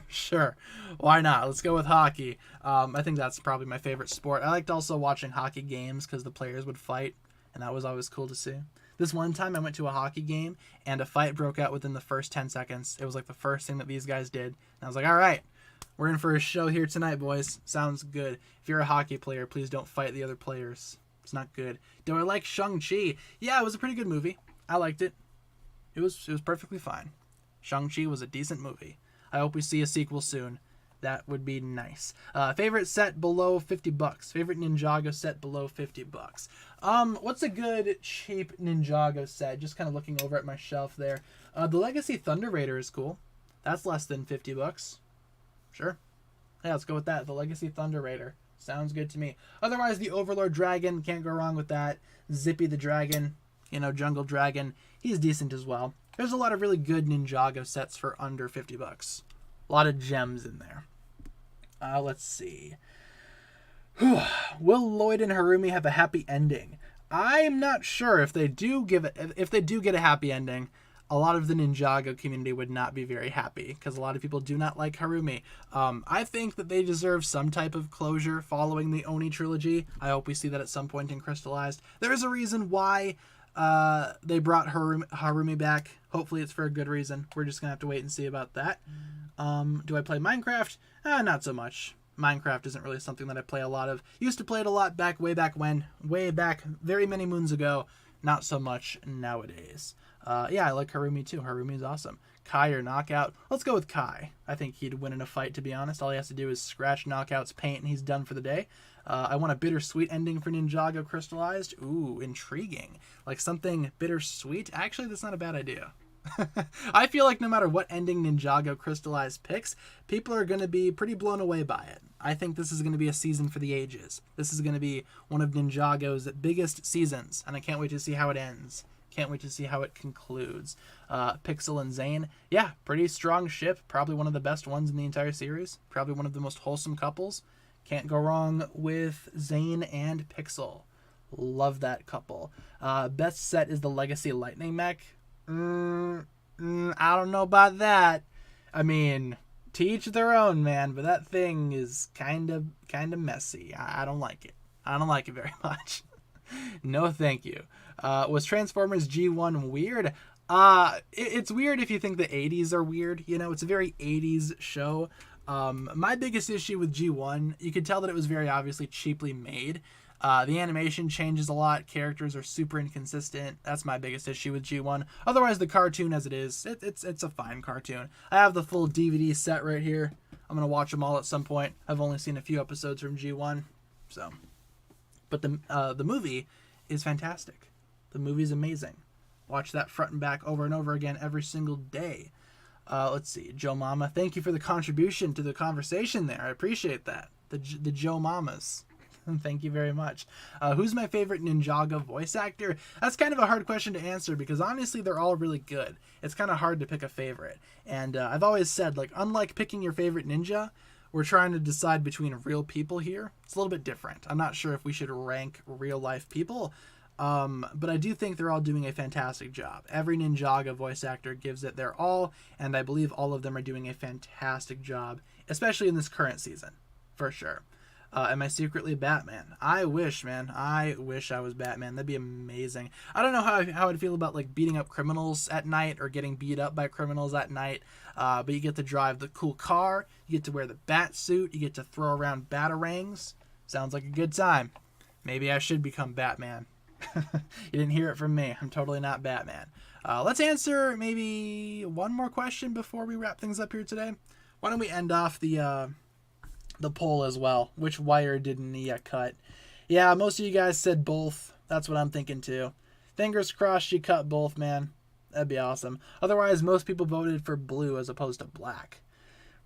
Sure. Why not? Let's go with hockey. I think that's probably my favorite sport. I liked also watching hockey games because the players would fight, and that was always cool to see. This one time I went to a hockey game, and a fight broke out within the first 10 seconds. It was like the first thing that these guys did. And I was like, all right. We're in for a show here tonight, boys. Sounds good. If you're a hockey player, please don't fight the other players. It's not good. Do I like Shang-Chi? Yeah, it was a pretty good movie. I liked it. It was perfectly fine. Shang-Chi was a decent movie. I hope we see a sequel soon. That would be nice. Favorite set below $50. Favorite Ninjago set below $50. What's a good cheap Ninjago set? Just kind of looking over at my shelf there. The Legacy Thunder Raider is cool. That's less than $50. Sure. Yeah, let's go with that. The Legacy Thunder Raider. Sounds good to me. Otherwise, the Overlord Dragon, can't go wrong with that. Zippy the Dragon, Jungle Dragon, he's decent as well. There's a lot of really good Ninjago sets for under $50. A lot of gems in there. Let's see. Will Lloyd and Harumi have a happy ending? I'm not sure. If they do get a happy ending, a lot of the Ninjago community would not be very happy because a lot of people do not like Harumi. I think that they deserve some type of closure following the Oni trilogy. I hope we see that at some point in Crystallized. There is a reason why they brought Harumi back. Hopefully it's for a good reason. We're just going to have to wait and see about that. Do I play Minecraft? Not so much. Minecraft isn't really something that I play a lot of. Used to play it a lot way back, very many moons ago. Not so much nowadays. Yeah, I like Harumi too. Harumi's awesome. Kai or Knockout? Let's go with Kai. I think he'd win in a fight, to be honest. All he has to do is scratch Knockout's paint and he's done for the day. I want a bittersweet ending for Ninjago Crystallized. Ooh, intriguing. Like something bittersweet? Actually, that's not a bad idea. I feel like no matter what ending Ninjago Crystallized picks, people are going to be pretty blown away by it. I think this is going to be a season for the ages. This is going to be one of Ninjago's biggest seasons, and I can't wait to see how it ends. Can't wait to see how it concludes. Pixel and Zane, yeah, pretty strong ship. Probably one of the best ones in the entire series. Probably one of the most wholesome couples. Can't go wrong with Zane and Pixel. Love that couple. Best set is the Legacy Lightning Mech. I don't know about that. I mean, to each their own, man, but that thing is kind of messy. I don't like it. I don't like it very much. No, thank you. Was Transformers G1 weird? It's weird if you think the 80s are weird. It's a very 80s show. My biggest issue with G1, you could tell that it was very obviously cheaply made. The animation changes a lot. Characters are super inconsistent. That's my biggest issue with G1. Otherwise, the cartoon as it is, it's a fine cartoon. I have the full DVD set right here. I'm going to watch them all at some point. I've only seen a few episodes from G1. But the movie is fantastic. The movie's amazing. Watch that front and back over and over again every single day. Let's see. Joe Mama, thank you for the contribution to the conversation there. I appreciate that. The Joe Mamas. Thank you very much. Who's my favorite Ninjago voice actor? That's kind of a hard question to answer because honestly, they're all really good. It's kind of hard to pick a favorite. And I've always said, like, unlike picking your favorite ninja, we're trying to decide between real people here. It's a little bit different. I'm not sure if we should rank real life people, but I do think they're all doing a fantastic job. Every Ninjago voice actor gives it their all, and I believe all of them are doing a fantastic job, especially in this current season, for sure. Am I secretly Batman? I wish, man. I wish I was Batman. That'd be amazing. I don't know how I'd feel about like beating up criminals at night or getting beat up by criminals at night. But you get to drive the cool car. You get to wear the bat suit. You get to throw around batarangs. Sounds like a good time. Maybe I should become Batman. You didn't hear it from me. I'm totally not Batman. Let's answer maybe one more question before we wrap things up here today. Why don't we end off the poll as well? Which wire didn't Nia cut? Yeah, most of you guys said both. That's what I'm thinking too. Fingers crossed she cut both, man. That'd be awesome. Otherwise, most people voted for blue as opposed to black.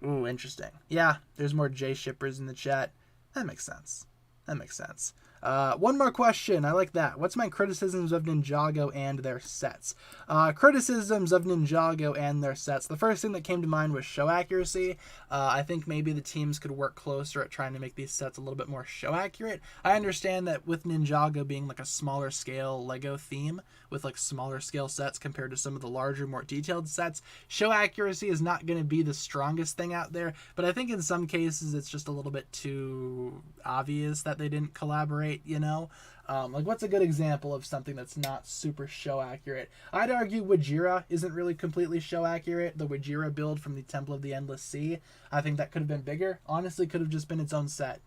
Ooh, interesting. Yeah, there's more J shippers in the chat. That makes sense. One more question. I like that. What's my criticisms of Ninjago and their sets? Criticisms of Ninjago and their sets. The first thing that came to mind was show accuracy. I think maybe the teams could work closer at trying to make these sets a little bit more show accurate. I understand that with Ninjago being like a smaller scale Lego theme, with like smaller scale sets compared to some of the larger, more detailed sets, show accuracy is not going to be the strongest thing out there. But I think in some cases it's just a little bit too obvious that they didn't collaborate. Like what's a good example of something that's not super show accurate? I'd argue Wajira isn't really completely show accurate. The Wajira build from the Temple of the Endless Sea, I think that could have been bigger. Honestly, could have just been its own set.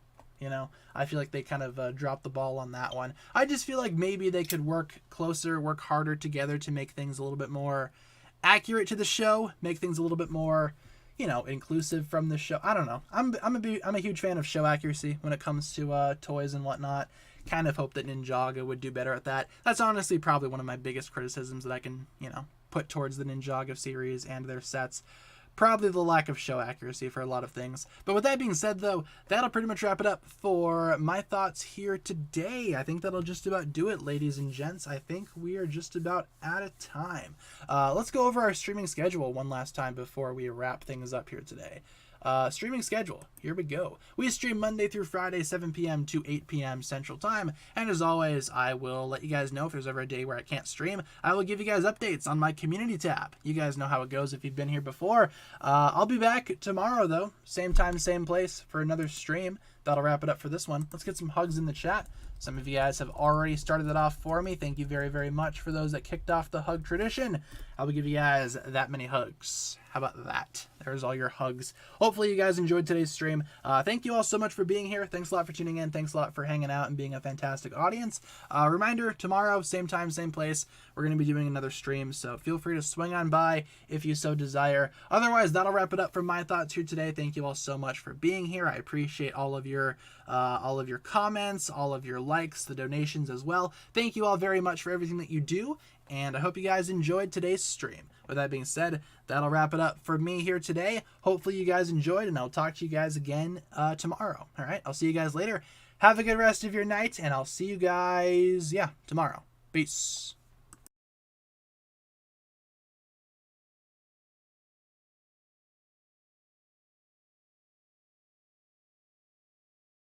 I feel like they kind of dropped the ball on that one. I just feel like maybe they could work closer, work harder together to make things a little bit more accurate to the show, make things a little bit more inclusive from the show. I don't know. I'm a huge fan of show accuracy when it comes to toys and whatnot. kind of hope that Ninjago would do better at that. That's honestly probably one of my biggest criticisms that I can, put towards the Ninjago series and their sets. Probably the lack of show accuracy for a lot of things. But with that being said, though, that'll pretty much wrap it up for my thoughts here today. I think that'll just about do it, ladies and gents. I think we are just about out of time. Let's go over our streaming schedule one last time before we wrap things up here today. Streaming schedule. Here we go. We stream Monday through Friday, 7 p.m. to 8 p.m. Central Time. And as always, I will let you guys know if there's ever a day where I can't stream. I will give you guys updates on my community tab. You guys know how it goes if you've been here before. I'll be back tomorrow, though. Same time, same place for another stream. That'll wrap it up for this one. Let's get some hugs in the chat. Some of you guys have already started it off for me. Thank you very, very much for those that kicked off the hug tradition. I will give you guys that many hugs. How about that? There's all your hugs. Hopefully you guys enjoyed today's stream. Thank you all so much for being here. Thanks a lot for tuning in. Thanks a lot for hanging out and being a fantastic audience. Reminder, tomorrow, same time, same place, we're going to be doing another stream, so feel free to swing on by if you so desire. Otherwise, that'll wrap it up for my thoughts here today. Thank you all so much for being here. I appreciate all of your comments, all of your likes, the donations as well. Thank you all very much for everything that you do, and I hope you guys enjoyed today's stream. With that being said, that'll wrap it up for me here today. Hopefully you guys enjoyed, and I'll talk to you guys again tomorrow. All right, I'll see you guys later. Have a good rest of your night, and I'll see you guys, tomorrow. Peace.